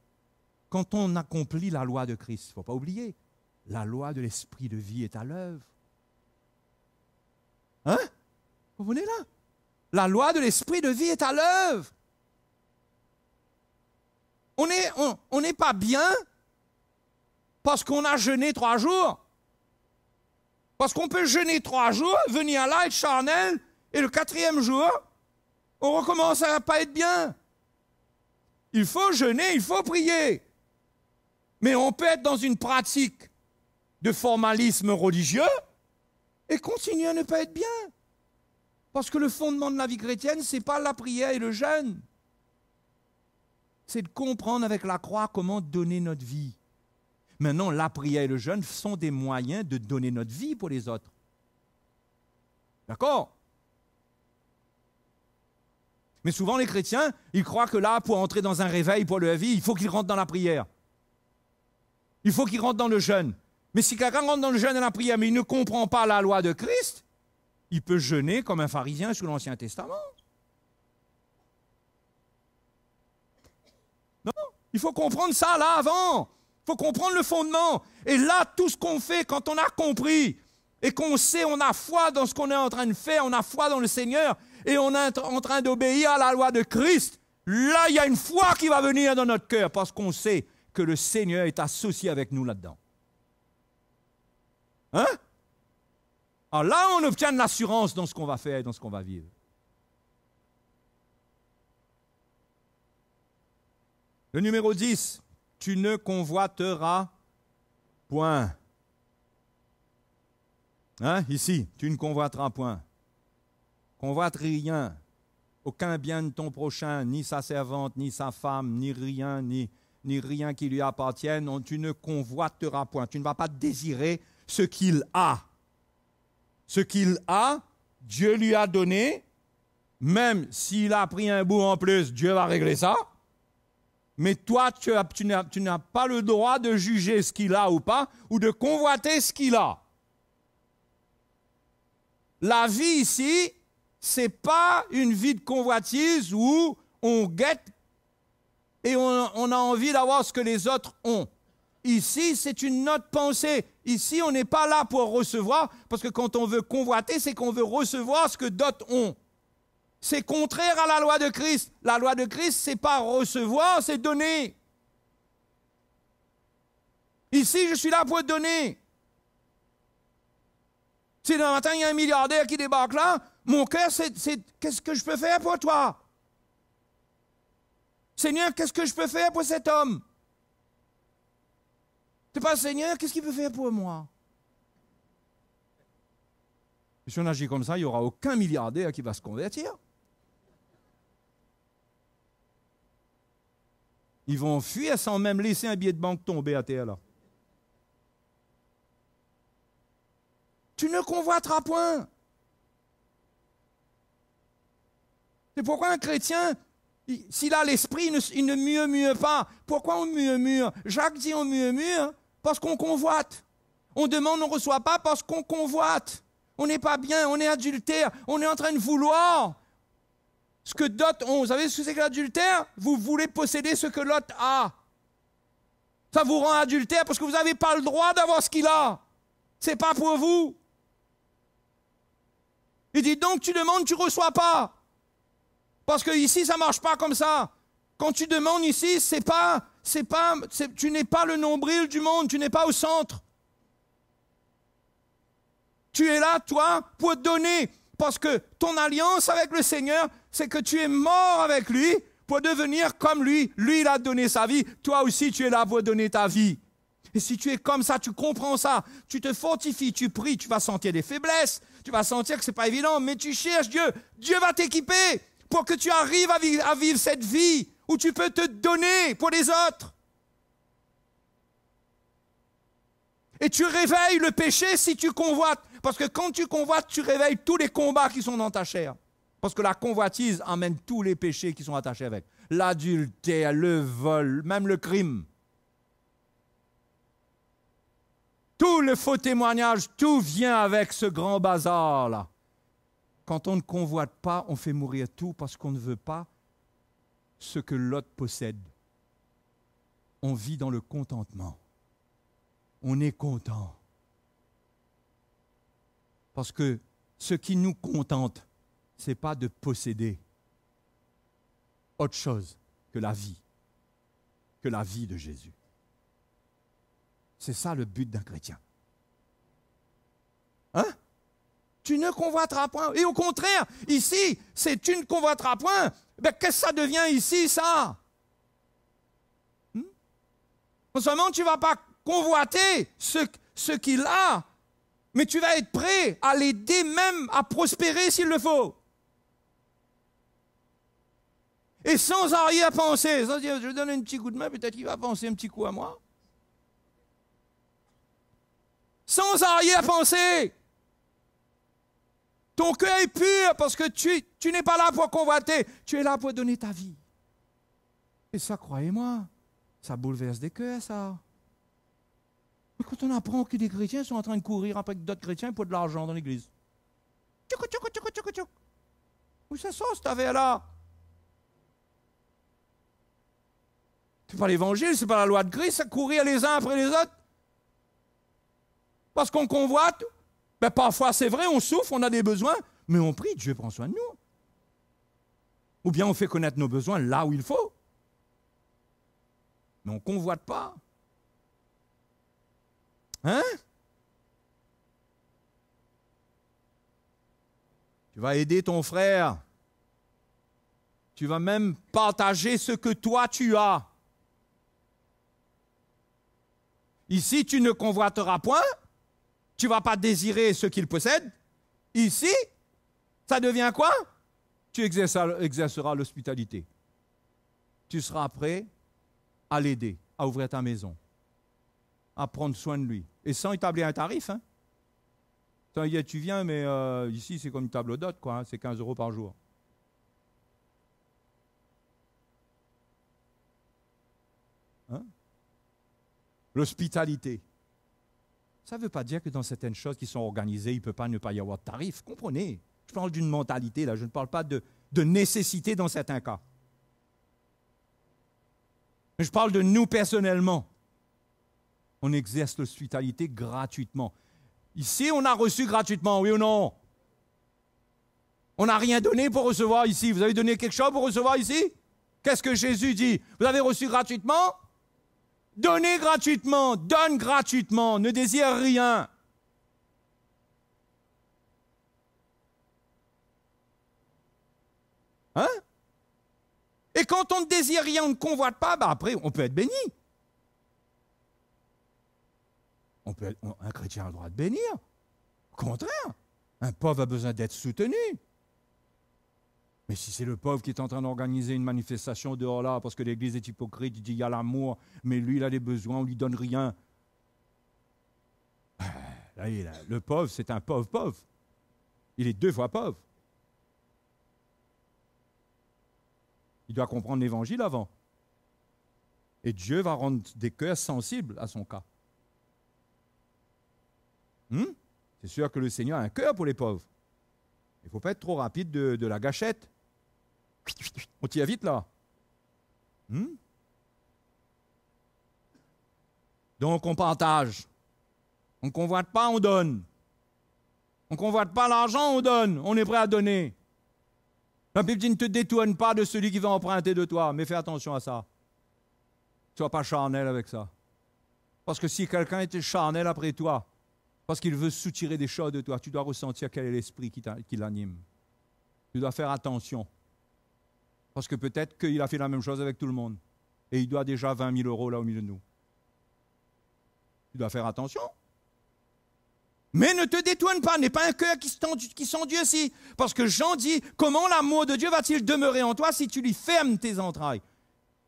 quand on accomplit la loi de Christ, il ne faut pas oublier, la loi de l'esprit de vie est à l'œuvre. Hein? Vous venez là? La loi de l'esprit de vie est à l'œuvre. On n'est pas bien parce qu'on a jeûné 3 jours. Parce qu'on peut jeûner 3 jours, venir là, être charnel, et le 4e jour, on recommence à ne pas être bien. Il faut jeûner, il faut prier. Mais on peut être dans une pratique de formalisme religieux et continuer à ne pas être bien. Parce que le fondement de la vie chrétienne, ce n'est pas la prière et le jeûne. C'est de comprendre avec la croix comment donner notre vie. Maintenant, la prière et le jeûne sont des moyens de donner notre vie pour les autres. D'accord? Mais souvent, les chrétiens, ils croient que là, pour entrer dans un réveil pour leur vie, il faut qu'ils rentrent dans la prière. Il faut qu'ils rentrent dans le jeûne. Mais si quelqu'un rentre dans le jeûne et la prière, mais il ne comprend pas la loi de Christ, il peut jeûner comme un pharisien sous l'Ancien Testament. Il faut comprendre ça là avant. Il faut comprendre le fondement. Et là, tout ce qu'on fait, quand on a compris et qu'on sait, on a foi dans ce qu'on est en train de faire, on a foi dans le Seigneur et on est en train d'obéir à la loi de Christ, là, il y a une foi qui va venir dans notre cœur parce qu'on sait que le Seigneur est associé avec nous là-dedans. Hein? Alors là, on obtient de l'assurance dans ce qu'on va faire et dans ce qu'on va vivre. Le numéro 10, tu ne convoiteras point. Hein, ici, tu ne convoiteras point. Convoite rien, aucun bien de ton prochain, ni sa servante, ni sa femme, ni rien, ni rien qui lui appartienne. Non, tu ne convoiteras point. Tu ne vas pas désirer ce qu'il a. Ce qu'il a, Dieu lui a donné. Même s'il a pris un bout en plus, Dieu va régler ça. Mais toi, tu n'as pas le droit de juger ce qu'il a ou pas, ou de convoiter ce qu'il a. La vie ici, ce n'est pas une vie de convoitise où on guette et on a envie d'avoir ce que les autres ont. Ici, c'est une autre pensée. Ici, on n'est pas là pour recevoir, parce que quand on veut convoiter, c'est qu'on veut recevoir ce que d'autres ont. C'est contraire à la loi de Christ. La loi de Christ, ce n'est pas recevoir, c'est donner. Ici, je suis là pour donner. Si demain matin, il y a un milliardaire qui débarque là, mon cœur, c'est qu'est-ce que je peux faire pour toi? Seigneur, qu'est-ce que je peux faire pour cet homme? C'est pas Seigneur, qu'est-ce qu'il peut faire pour moi? Et si on agit comme ça, il n'y aura aucun milliardaire qui va se convertir. Ils vont fuir sans même laisser un billet de banque tomber à terre là. Tu ne convoiteras point. C'est pourquoi un chrétien, s'il a l'esprit, il ne murmure pas. Pourquoi on murmure? Jacques dit on murmure parce qu'on convoite. On demande, on ne reçoit pas parce qu'on convoite. On n'est pas bien, on est adultère, on est en train de vouloir ce que d'autres ont. Vous savez ce que c'est que l'adultère? Vous voulez posséder ce que l'autre a. Ça vous rend adultère parce que vous n'avez pas le droit d'avoir ce qu'il a. Ce n'est pas pour vous. Il dit donc tu demandes, tu ne reçois pas. Parce que ici, ça ne marche pas comme ça. Quand tu demandes ici, tu n'es pas le nombril du monde, tu n'es pas au centre. Tu es là, toi, pour donner. Parce que ton alliance avec le Seigneur, c'est que tu es mort avec lui pour devenir comme lui. Lui, il a donné sa vie. Toi aussi, tu es là pour donner ta vie. Et si tu es comme ça, tu comprends ça, tu te fortifies, tu pries, tu vas sentir des faiblesses, tu vas sentir que ce n'est pas évident, mais tu cherches Dieu. Dieu va t'équiper pour que tu arrives à vivre cette vie où tu peux te donner pour les autres. Et tu réveilles le péché si tu convoites. Parce que quand tu convoites, tu réveilles tous les combats qui sont dans ta chair. Parce que la convoitise amène tous les péchés qui sont attachés avec. L'adultère, le vol, même le crime. Tout le faux témoignage, tout vient avec ce grand bazar-là. Quand on ne convoite pas, on fait mourir tout parce qu'on ne veut pas ce que l'autre possède. On vit dans le contentement. On est content. Parce que ce qui nous contente, ce n'est pas de posséder autre chose que la vie de Jésus. C'est ça le but d'un chrétien. Hein? Tu ne convoiteras point. Et au contraire, ici, c'est tu ne convoiteras point. Ben, qu'est-ce que ça devient ici, ça? Non seulement tu ne vas pas convoiter ce qu'il a, mais tu vas être prêt à l'aider même à prospérer s'il le faut. Et sans arrière-pensée, sans dire, je lui donne un petit coup de main, peut-être qu'il va penser un petit coup à moi. Sans arrière-pensée. Ton cœur est pur parce que tu n'es pas là pour convoiter, tu es là pour donner ta vie. Et ça, croyez-moi, ça bouleverse des cœurs, ça. Mais quand on apprend que des chrétiens sont en train de courir après d'autres chrétiens pour de l'argent dans l'église. Où ça sort cette affaire-là? Ce n'est pas l'évangile, ce n'est pas la loi de Christ, c'est courir les uns après les autres. Parce qu'on convoite, ben parfois c'est vrai, on souffre, on a des besoins, mais on prie, Dieu prend soin de nous. Ou bien on fait connaître nos besoins là où il faut. Mais on ne convoite pas. Hein? Tu vas aider ton frère. Tu vas même partager ce que toi tu as. Ici, tu ne convoiteras point. Tu ne vas pas désirer ce qu'il possède. Ici, ça devient quoi? Tu exerceras l'hospitalité. Tu seras prêt à l'aider, à ouvrir ta maison, à prendre soin de lui. Et sans établir un tarif. Hein? Sans dire, tu viens, mais ici, c'est comme une table d'hôte, quoi. Hein? C'est 15 € par jour. Hein? L'hospitalité. Ça ne veut pas dire que dans certaines choses qui sont organisées, il ne peut pas ne pas y avoir de tarif. Comprenez? Je parle d'une mentalité, là. Je ne parle pas de nécessité dans certains cas. Mais je parle de nous personnellement. On exerce l'hospitalité gratuitement. Ici, on a reçu gratuitement, oui ou non? On n'a rien donné pour recevoir ici. Vous avez donné quelque chose pour recevoir ici? Qu'est-ce que Jésus dit? Vous avez reçu gratuitement? Donnez gratuitement, donne gratuitement, ne désire rien. Hein? Et quand on ne désire rien, on ne convoite pas, ben après, on peut être béni. Un chrétien a le droit de bénir. Au contraire, un pauvre a besoin d'être soutenu. Mais si c'est le pauvre qui est en train d'organiser une manifestation dehors là, parce que l'Église est hypocrite, il dit il y a l'amour, mais lui il a des besoins, on ne lui donne rien. Là, le pauvre, c'est un pauvre. Il est 2 fois pauvre. Il doit comprendre l'Évangile avant. Et Dieu va rendre des cœurs sensibles à son cas. C'est sûr que le Seigneur a un cœur pour les pauvres. Il ne faut pas être trop rapide de la gâchette. On t'y a vite là. Donc on partage. On ne convoite pas, on donne. On ne convoite pas l'argent, on donne. On est prêt à donner. La Bible dit ne te détourne pas de celui qui va emprunter de toi, mais fais attention à ça. Ne sois pas charnel avec ça. Parce que si quelqu'un était charnel après toi, parce qu'il veut soutirer des choses de toi, tu dois ressentir quel est l'esprit qui l'anime. Tu dois faire attention. Parce que peut-être qu'il a fait la même chose avec tout le monde. Et il doit déjà 20 000 € là au milieu de nous. Tu dois faire attention. Mais ne te détourne pas, n'aie pas un cœur qui sent Dieu si. Parce que Jean dit, comment l'amour de Dieu va-t-il demeurer en toi si tu lui fermes tes entrailles?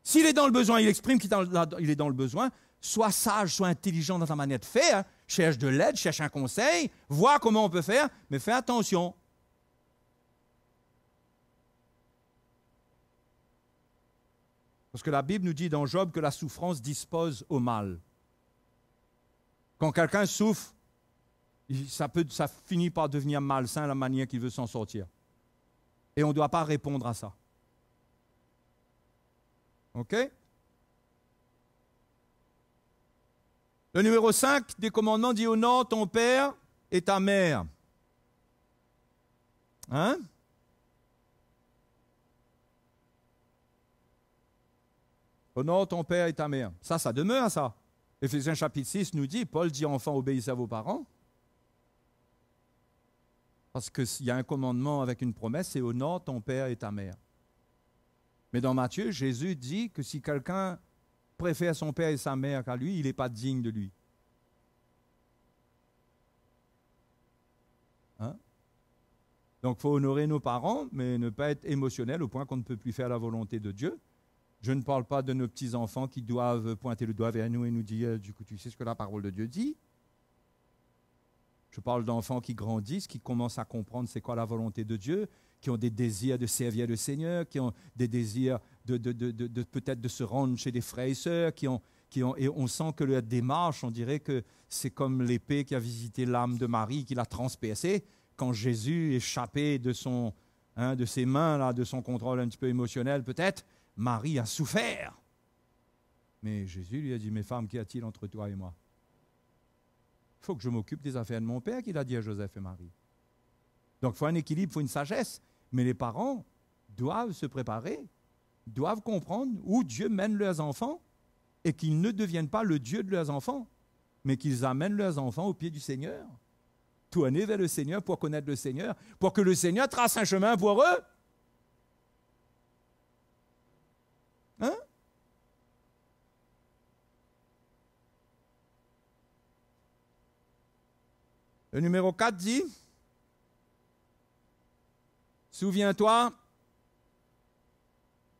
S'il est dans le besoin, il exprime qu'il est dans le besoin. Sois sage, sois intelligent dans ta manière de faire. Cherche de l'aide, cherche un conseil, vois comment on peut faire, mais fais attention. Parce que la Bible nous dit dans Job que la souffrance dispose au mal. Quand quelqu'un souffre, ça finit par devenir malsain la manière qu'il veut s'en sortir. Et on ne doit pas répondre à ça. OK? Le numéro 5 des commandements dit « Honore ton père et ta mère ». Hein? Honore ton père et ta mère. Ça demeure, ça. Éphésiens chapitre 6 nous dit, Paul dit « Enfants, obéissez à vos parents ». Parce qu'il y a un commandement avec une promesse, c'est « Honore ton père et ta mère ». Mais dans Matthieu, Jésus dit que si quelqu'un préfère son père et sa mère qu'à lui, il n'est pas digne de lui. Hein? Donc, il faut honorer nos parents, mais ne pas être émotionnel au point qu'on ne peut plus faire la volonté de Dieu. Je ne parle pas de nos petits-enfants qui doivent pointer le doigt vers nous et nous dire, du coup, tu sais ce que la parole de Dieu dit? Je parle d'enfants qui grandissent, qui commencent à comprendre c'est quoi la volonté de Dieu, qui ont des désirs de servir le Seigneur, qui ont des désirs de peut-être de se rendre chez des frères et sœurs, et on sent que leur démarche, on dirait que c'est comme l'épée qui a visité l'âme de Marie, qui l'a transpercée, quand Jésus échappé de ses mains, là, de son contrôle un petit peu émotionnel peut-être, Marie a souffert. Mais Jésus lui a dit, mais femme, qu'y a-t-il entre toi et moi? Il faut que je m'occupe des affaires de mon père, qu'il a dit à Joseph et Marie. Donc il faut un équilibre, il faut une sagesse. Mais les parents doivent se préparer, doivent comprendre où Dieu mène leurs enfants et qu'ils ne deviennent pas le Dieu de leurs enfants, mais qu'ils amènent leurs enfants au pied du Seigneur. Tourner vers le Seigneur pour connaître le Seigneur, pour que le Seigneur trace un chemin pour eux. Hein? Le numéro 4 dit, souviens-toi,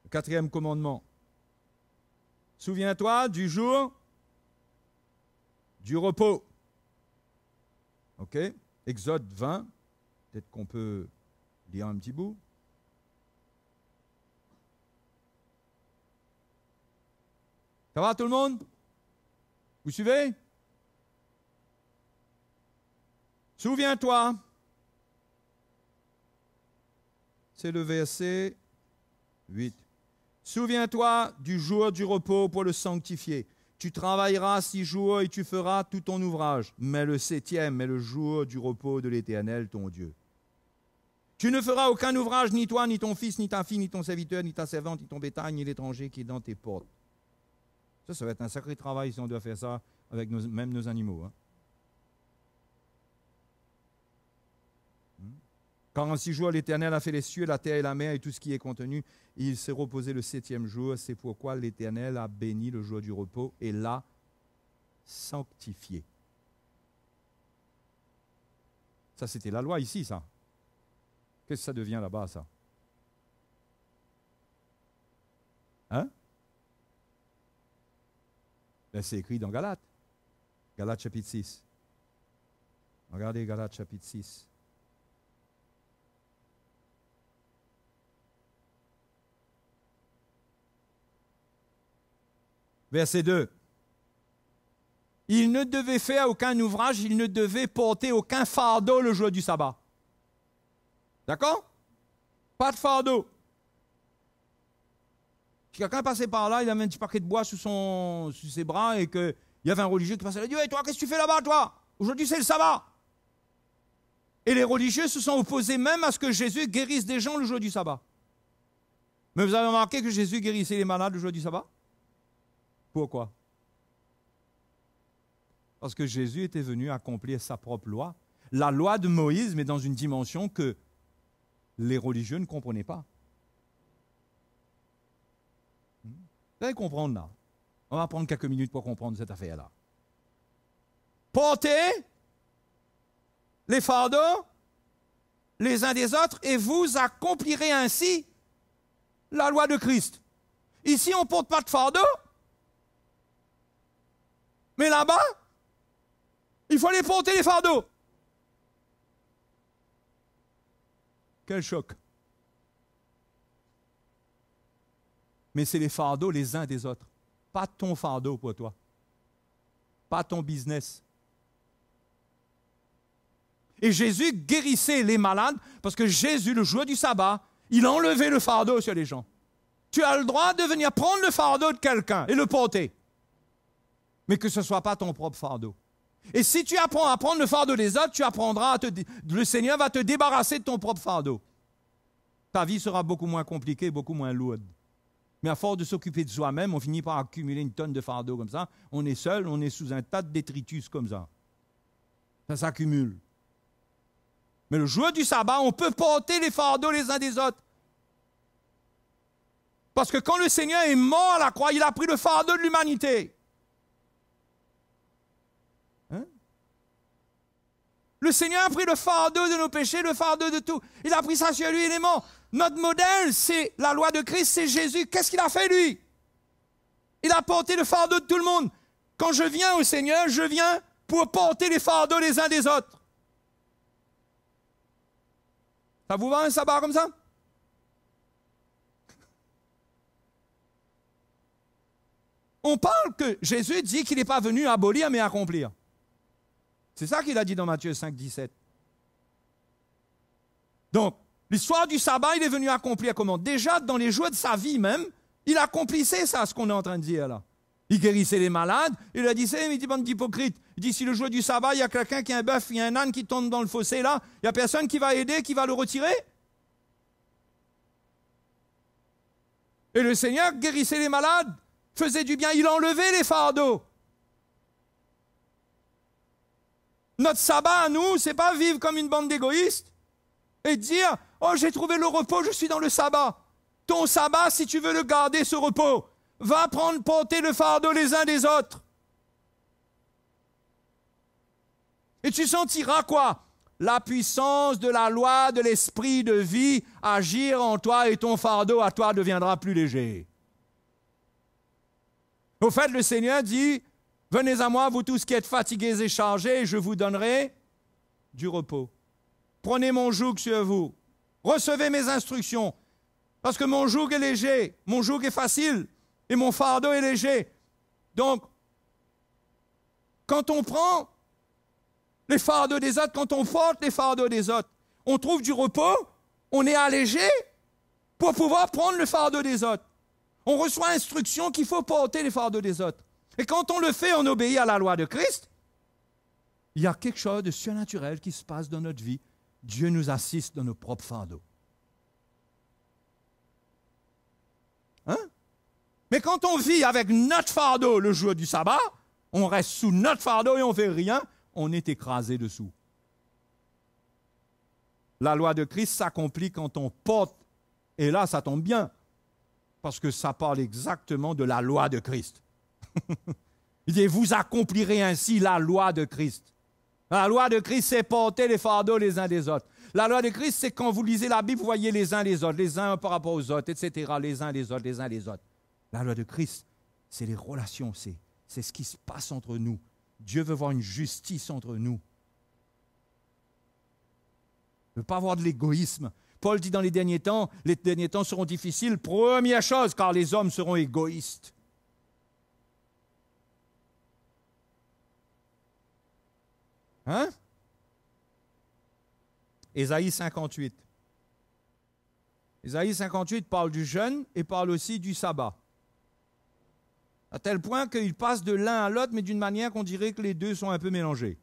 le 4e commandement, souviens-toi du jour du repos. OK? Exode 20, peut-être qu'on peut lire un petit bout. Ça va tout le monde? Vous suivez? Souviens-toi, c'est le verset 8. Souviens-toi du jour du repos pour le sanctifier. Tu travailleras 6 jours et tu feras tout ton ouvrage. Mais le 7e est le jour du repos de l'Éternel, ton Dieu. Tu ne feras aucun ouvrage, ni toi, ni ton fils, ni ta fille, ni ton serviteur, ni ta servante, ni ton bétail, ni l'étranger qui est dans tes portes. Ça va être un sacré travail si on doit faire ça avec même nos animaux. Hein. Car en 6 jours, l'Éternel a fait les cieux, la terre et la mer et tout ce qui est contenu. Et il s'est reposé le 7e jour. C'est pourquoi l'Éternel a béni le jour du repos et l'a sanctifié. Ça, c'était la loi ici, ça. Qu'est-ce que ça devient là-bas, ça? Hein? Ben, c'est écrit dans Galates. Galates chapitre 6. Regardez Galates chapitre 6. Verset 2. Il ne devait faire aucun ouvrage, il ne devait porter aucun fardeau le jour du sabbat. D'accord? Pas de fardeau. Si quelqu'un passait par là, il avait un petit paquet de bois sous ses bras et qu'il y avait un religieux qui passait là, il dit, hey, toi, qu'est-ce que tu fais là-bas, toi? Aujourd'hui, c'est le sabbat. Et les religieux se sont opposés même à ce que Jésus guérisse des gens le jour du sabbat. Mais vous avez remarqué que Jésus guérissait les malades le jour du sabbat? Pourquoi? Parce que Jésus était venu accomplir sa propre loi. La loi de Moïse, mais dans une dimension que les religieux ne comprenaient pas. Vous allez comprendre là. On va prendre quelques minutes pour comprendre cette affaire-là. Portez les fardeaux les uns des autres et vous accomplirez ainsi la loi de Christ. Ici, on ne porte pas de fardeau. Mais là-bas, il faut aller porter les fardeaux. Quel choc. Mais c'est les fardeaux les uns des autres. Pas ton fardeau pour toi. Pas ton business. Et Jésus guérissait les malades parce que Jésus, le jour du sabbat, il enlevait le fardeau sur les gens. Tu as le droit de venir prendre le fardeau de quelqu'un et le porter. Mais que ce ne soit pas ton propre fardeau. Et si tu apprends à prendre le fardeau des autres, tu apprendras le Seigneur va te débarrasser de ton propre fardeau. Ta vie sera beaucoup moins compliquée, beaucoup moins lourde. Mais à force de s'occuper de soi-même, on finit par accumuler une tonne de fardeaux comme ça. On est seul, on est sous un tas de détritus comme ça. Ça s'accumule. Mais le jour du sabbat, on peut porter les fardeaux les uns des autres. Parce que quand le Seigneur est mort à la croix, il a pris le fardeau de l'humanité. Le Seigneur a pris le fardeau de nos péchés, le fardeau de tout. Il a pris ça sur lui, il est mort. Notre modèle, c'est la loi de Christ, c'est Jésus. Qu'est-ce qu'il a fait, lui? Il a porté le fardeau de tout le monde. Quand je viens au Seigneur, je viens pour porter les fardeaux les uns des autres. Ça vous va un sabbat comme ça? On parle que Jésus dit qu'il n'est pas venu abolir, mais accomplir. C'est ça qu'il a dit dans Matthieu 5, 17. Donc, l'histoire du sabbat, il est venu accomplir comment? Déjà, dans les jours de sa vie même, il accomplissait ça, ce qu'on est en train de dire là. Il guérissait les malades. Il a dit, il dit, bande d'hypocrites. Il dit, si le jour du sabbat, il y a quelqu'un qui a un bœuf, il y a un âne qui tombe dans le fossé là, il n'y a personne qui va aider, qui va le retirer. Et le Seigneur guérissait les malades, faisait du bien, il enlevait les fardeaux. Notre sabbat à nous, c'est pas vivre comme une bande d'égoïstes et dire, oh j'ai trouvé le repos, je suis dans le sabbat. Ton sabbat, si tu veux le garder, ce repos, va porter le fardeau les uns des autres. Et tu sentiras quoi? La puissance de la loi de l'esprit de vie agir en toi et ton fardeau à toi deviendra plus léger. Au fait, le Seigneur dit, venez à moi, vous tous qui êtes fatigués et chargés, et je vous donnerai du repos. Prenez mon joug sur vous. Recevez mes instructions. Parce que mon joug est léger, mon joug est facile, et mon fardeau est léger. Donc, quand on prend les fardeaux des autres, quand on porte les fardeaux des autres, on trouve du repos, on est allégé pour pouvoir prendre le fardeau des autres. On reçoit instruction qu'il faut porter les fardeaux des autres. Et quand on le fait, on obéit à la loi de Christ. Il y a quelque chose de surnaturel qui se passe dans notre vie. Dieu nous assiste dans nos propres fardeaux. Hein? Mais quand on vit avec notre fardeau le jour du sabbat, on reste sous notre fardeau et on ne fait rien, on est écrasé dessous. La loi de Christ s'accomplit quand on porte, et là ça tombe bien, parce que ça parle exactement de la loi de Christ. Il dit, vous accomplirez ainsi la loi de Christ. La loi de Christ, c'est porter les fardeaux les uns des autres. La loi de Christ, c'est quand vous lisez la Bible, vous voyez les uns les autres, les uns par rapport aux autres, etc., les uns les autres, les uns les autres. La loi de Christ, c'est les relations, c'est ce qui se passe entre nous. Dieu veut voir une justice entre nous. Il ne veut pas avoir de l'égoïsme. Paul dit dans les derniers temps seront difficiles. Première chose, car les hommes seront égoïstes. Hein? Ésaïe 58. Ésaïe 58 parle du jeûne et parle aussi du sabbat. À tel point qu'il passe de l'un à l'autre, mais d'une manière qu'on dirait que les deux sont un peu mélangés.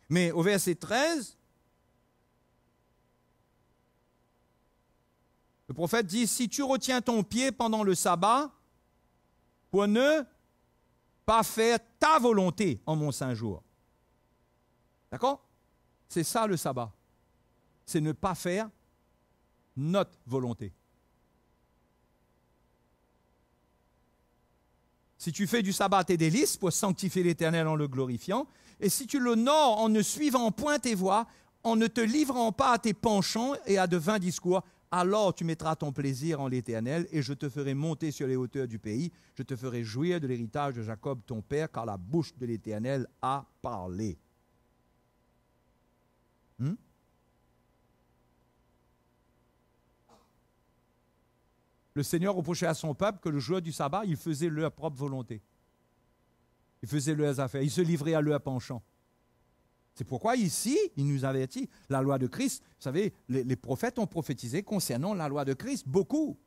Mais au verset 13, le prophète dit, si tu retiens ton pied pendant le sabbat, pour ne pas faire ta volonté en mon saint jour. D'accord? C'est ça le sabbat. C'est ne pas faire notre volonté. Si tu fais du sabbat tes délices pour sanctifier l'Éternel en le glorifiant, et si tu l'honores en ne suivant point tes voies, en ne te livrant pas à tes penchants et à de vains discours, alors tu mettras ton plaisir en l'Éternel, et je te ferai monter sur les hauteurs du pays, je te ferai jouir de l'héritage de Jacob ton père, car la bouche de l'Éternel a parlé. Le Seigneur reprochait à son peuple que le jour du sabbat, ils faisaient leur propre volonté. Ils faisaient leurs affaires, ils se livraient à leur penchant. C'est pourquoi ici, il nous avertit, la loi de Christ, vous savez, les prophètes ont prophétisé concernant la loi de Christ, beaucoup.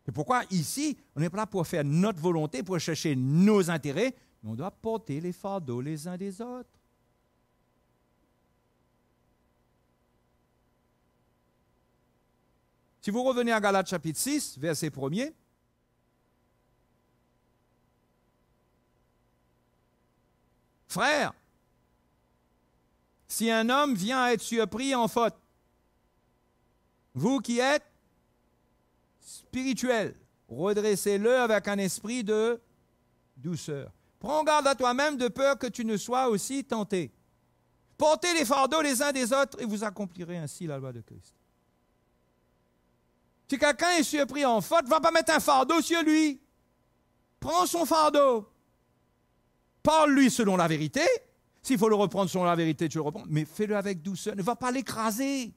C'est pourquoi ici, on n'est pas là pour faire notre volonté, pour chercher nos intérêts, mais on doit porter les fardeaux les uns des autres. Si vous revenez à Galates chapitre 6, verset 1er, frères, si un homme vient à être surpris en faute, vous qui êtes spirituels, redressez-le avec un esprit de douceur. Prends garde à toi-même de peur que tu ne sois aussi tenté. Portez les fardeaux les uns des autres et vous accomplirez ainsi la loi de Christ. Si quelqu'un est surpris en faute, ne va pas mettre un fardeau sur lui. Prends son fardeau. Parle-lui selon la vérité. S'il faut le reprendre selon la vérité, tu le reprends. Mais fais-le avec douceur. Ne va pas l'écraser.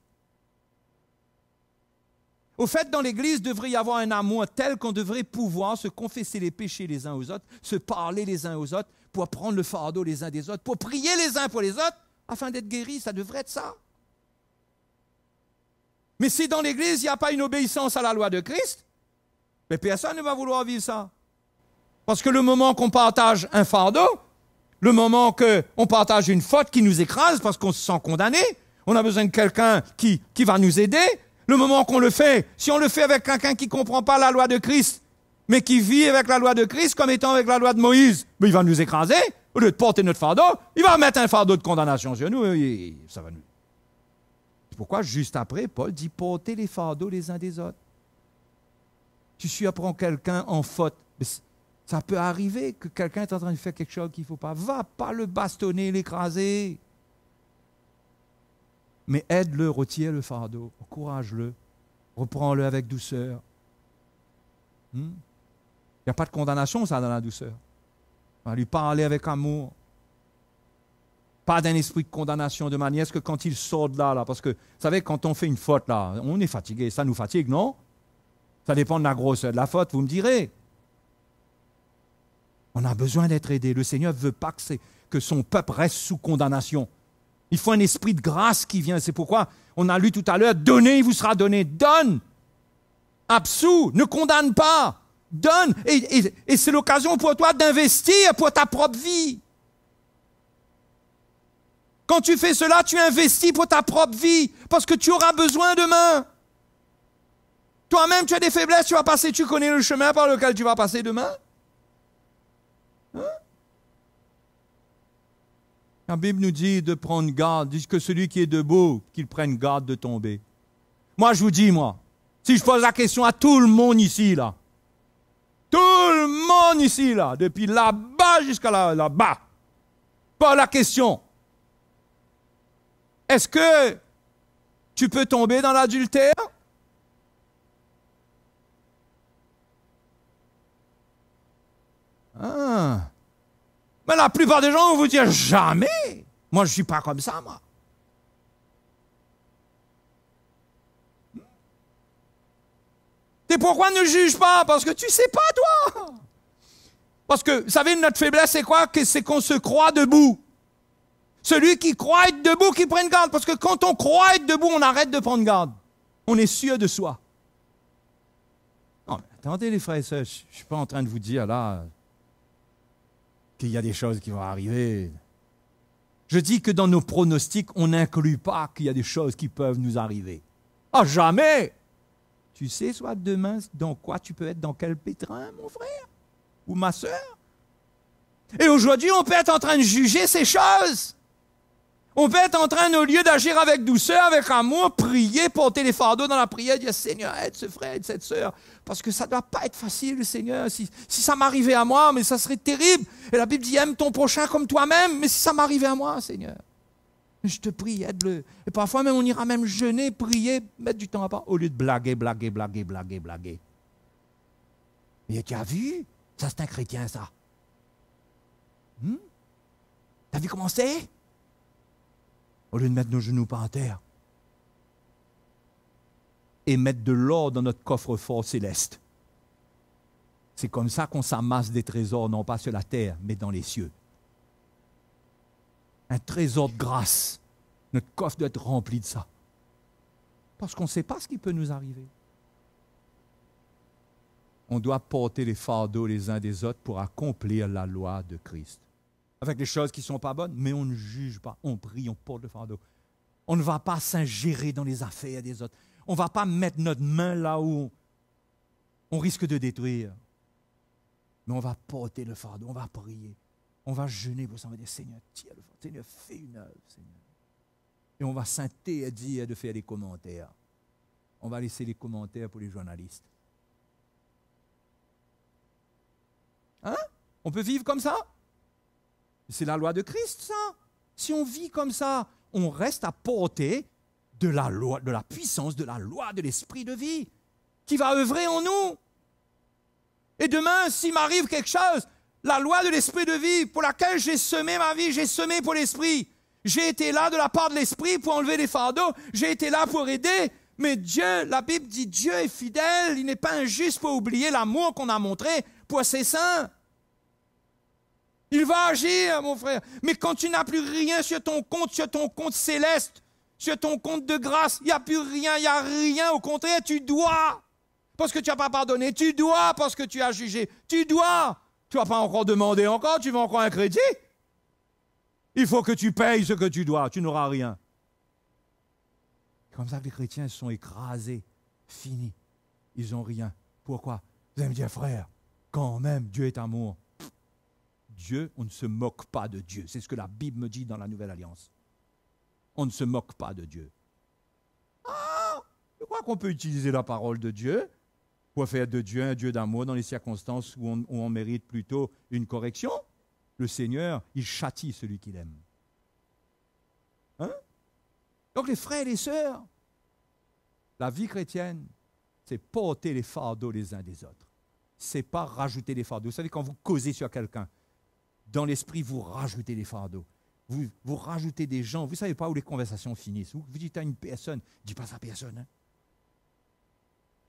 Au fait, dans l'Église, il devrait y avoir un amour tel qu'on devrait pouvoir se confesser les péchés les uns aux autres, se parler les uns aux autres, pour prendre le fardeau les uns des autres, pour prier les uns pour les autres, afin d'être guéris. Ça devrait être ça. Mais si dans l'Église, il n'y a pas une obéissance à la loi de Christ, mais personne ne va vouloir vivre ça. Parce que le moment qu'on partage un fardeau, le moment qu'on partage une faute qui nous écrase parce qu'on se sent condamné, on a besoin de quelqu'un qui va nous aider. Le moment qu'on le fait, si on le fait avec quelqu'un qui ne comprend pas la loi de Christ, mais qui vit avec la loi de Christ comme étant avec la loi de Moïse, mais il va nous écraser. Au lieu de porter notre fardeau, il va mettre un fardeau de condamnation sur nous. Et ça va nous. C'est pourquoi, juste après, Paul dit portez les fardeaux les uns des autres. Tu surprends quelqu'un en faute. Mais ça peut arriver que quelqu'un est en train de faire quelque chose qu'il ne faut pas. Va pas le bastonner, l'écraser. Mais aide-le, retire le fardeau, encourage-le, reprends-le avec douceur. Il n'y a pas de condamnation, ça, dans la douceur. On va lui parler avec amour. Pas d'un esprit de condamnation, de manière à ce que quand il sort de là, parce que, vous savez, quand on fait une faute, là, on est fatigué, ça nous fatigue, non? Ça dépend de la grosseur de la faute, vous me direz. On a besoin d'être aidé. Le Seigneur ne veut pas que son peuple reste sous condamnation. Il faut un esprit de grâce qui vient. C'est pourquoi on a lu tout à l'heure, donnez, il vous sera donné. Donne. Absous. Ne condamne pas. Donne. Et c'est l'occasion pour toi d'investir pour ta propre vie. Quand tu fais cela, tu investis pour ta propre vie. Parce que tu auras besoin demain. Toi-même, tu as des faiblesses, tu vas passer, tu connais le chemin par lequel tu vas passer demain. Hein? La Bible nous dit de prendre garde, dit que celui qui est debout, qu'il prenne garde de tomber. Moi, je vous dis, si je pose la question à tout le monde ici, là, tout le monde ici, là, depuis là-bas jusqu'à là-bas, pas la question. Est-ce que tu peux tomber dans l'adultère? Ah. Mais la plupart des gens vont vous dire jamais. Moi, je ne suis pas comme ça, moi. Et pourquoi ne juge pas? Parce que tu ne sais pas, toi. Parce que, vous savez, notre faiblesse, c'est quoi? C'est qu'on se croit debout. Celui qui croit être debout, qui prenne garde. Parce que quand on croit être debout, on arrête de prendre garde. On est sûr de soi. Non, mais attendez, les frères et sœurs, je ne suis pas en train de vous dire, là, qu'il y a des choses qui vont arriver. Je dis que dans nos pronostics, on n'inclut pas qu'il y a des choses qui peuvent nous arriver. Ah, jamais! Tu sais, soit demain, dans quoi tu peux être, dans quel pétrin, mon frère? Ou ma sœur? Et aujourd'hui, on peut être en train de juger ces choses. On peut être en train, au lieu d'agir avec douceur, avec amour, prier, porter les fardeaux dans la prière, dire « Seigneur, aide ce frère, aide cette sœur. » Parce que ça ne doit pas être facile, Seigneur. Si ça m'arrivait à moi, mais ça serait terrible. Et la Bible dit « Aime ton prochain comme toi-même. » Mais si ça m'arrivait à moi, Seigneur, je te prie, aide-le. Et parfois même, on ira même jeûner, prier, mettre du temps à part, au lieu de blaguer. Mais tu as vu? Ça, c'est un chrétien, ça. T'as vu comment c'est? Au lieu de mettre nos genoux par terre et mettre de l'or dans notre coffre-fort céleste. C'est comme ça qu'on s'amasse des trésors, non pas sur la terre, mais dans les cieux. Un trésor de grâce. Notre coffre doit être rempli de ça. Parce qu'on ne sait pas ce qui peut nous arriver. On doit porter les fardeaux les uns des autres pour accomplir la loi de Christ. Avec des choses qui ne sont pas bonnes, mais on ne juge pas. On prie, on porte le fardeau. On ne va pas s'ingérer dans les affaires des autres. On ne va pas mettre notre main là où on risque de détruire. Mais on va porter le fardeau, on va prier. On va jeûner pour ça, on va dire, Seigneur, tire le fardeau. Seigneur, fais une œuvre, Seigneur. Et on va s'interdire de faire des commentaires. On va laisser les commentaires pour les journalistes. Hein? On peut vivre comme ça? C'est la loi de Christ, ça. Si on vit comme ça, on reste à portée de la loi, de la puissance, de la loi de l'esprit de vie qui va œuvrer en nous. Et demain, s'il m'arrive quelque chose, la loi de l'esprit de vie pour laquelle j'ai semé ma vie, j'ai semé pour l'esprit. J'ai été là de la part de l'esprit pour enlever les fardeaux. J'ai été là pour aider. Mais Dieu, la Bible dit, Dieu est fidèle. Il n'est pas injuste pour oublier l'amour qu'on a montré pour ses saints. Il va agir, mon frère. Mais quand tu n'as plus rien sur ton compte céleste, sur ton compte de grâce, il n'y a plus rien, il n'y a rien. Au contraire, tu dois, parce que tu n'as pas pardonné. Tu dois, parce que tu as jugé. Tu dois. Tu vas pas encore demander encore, tu veux encore un crédit? Il faut que tu payes ce que tu dois, tu n'auras rien. Comme ça que les chrétiens sont écrasés, finis. Ils n'ont rien. Pourquoi? Vous allez me dire, frère, quand même, Dieu est amour. Dieu, on ne se moque pas de Dieu. C'est ce que la Bible me dit dans la Nouvelle Alliance. On ne se moque pas de Dieu. Ah, je crois qu'on peut utiliser la parole de Dieu pour faire de Dieu un Dieu d'amour dans les circonstances où on mérite plutôt une correction. Le Seigneur, il châtie celui qu'il aime. Hein? Donc les frères et les sœurs, la vie chrétienne, c'est porter les fardeaux les uns des autres. Ce n'est pas rajouter des fardeaux. Vous savez, quand vous causez sur quelqu'un, dans l'esprit, vous rajoutez des fardeaux. Vous rajoutez des gens. Vous ne savez pas où les conversations finissent. Vous dites à une personne, dis pas ça à personne. Hein?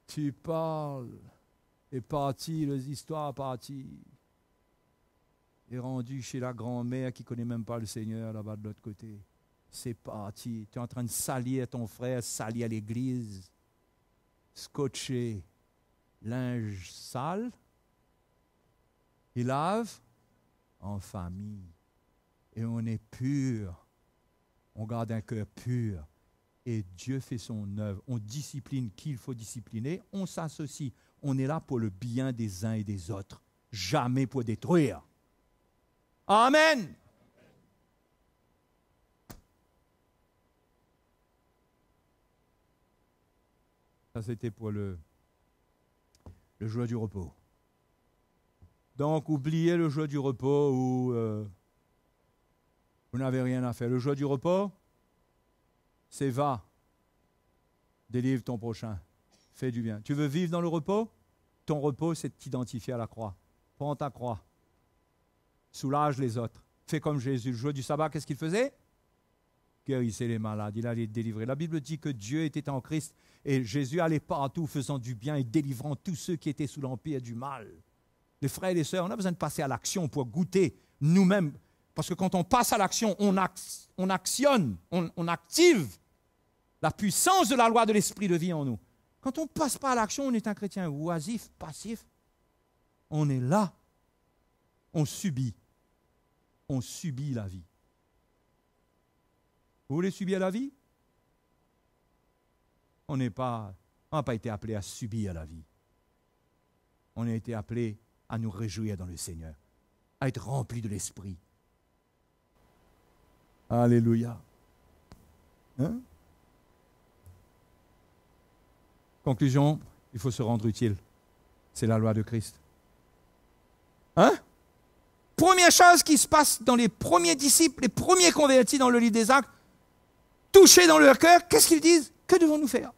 Tu parles, est parti, les histoires parties. Est rendu chez la grand-mère qui ne connaît même pas le Seigneur là-bas de l'autre côté. C'est parti. Tu es en train de salir ton frère, salir l'église, scotché, linge sale. Il lave en famille. Et on est pur. On garde un cœur pur. Et Dieu fait son œuvre. On discipline qui il faut discipliner. On s'associe. On est là pour le bien des uns et des autres. Jamais pour détruire. Amen. Ça, c'était pour le jour du repos. Donc, oubliez le jour du repos où vous n'avez rien à faire. Le jour du repos, c'est va, délivre ton prochain, fais du bien. Tu veux vivre dans le repos? Ton repos, c'est de t'identifier à la croix. Prends ta croix. Soulage les autres. Fais comme Jésus. Le jour du sabbat, qu'est-ce qu'il faisait? Guérissait les malades. Il allait délivrer. La Bible dit que Dieu était en Christ et Jésus allait partout faisant du bien et délivrant tous ceux qui étaient sous l'empire du mal. Les frères et les sœurs, on a besoin de passer à l'action pour goûter nous-mêmes. Parce que quand on passe à l'action, on actionne, on active la puissance de la loi de l'esprit de vie en nous. Quand on ne passe pas à l'action, on est un chrétien oisif, passif. On est là. On subit. On subit la vie. Vous voulez subir la vie? On n'a pas été appelé à subir la vie. On a été appelé à nous réjouir dans le Seigneur, à être rempli de l'Esprit. Alléluia. Hein? Conclusion, il faut se rendre utile. C'est la loi de Christ. Hein? Première chose qui se passe dans les premiers disciples, les premiers convertis dans le livre des Actes, touchés dans leur cœur, qu'est-ce qu'ils disent? Que devons-nous faire?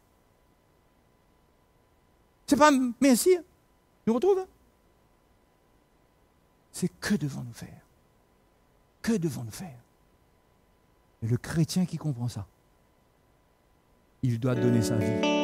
C'est pas merci, nous retrouve. Hein? C'est que devons-nous faire? Que devons-nous faire? Et le chrétien qui comprend ça, il doit donner sa vie.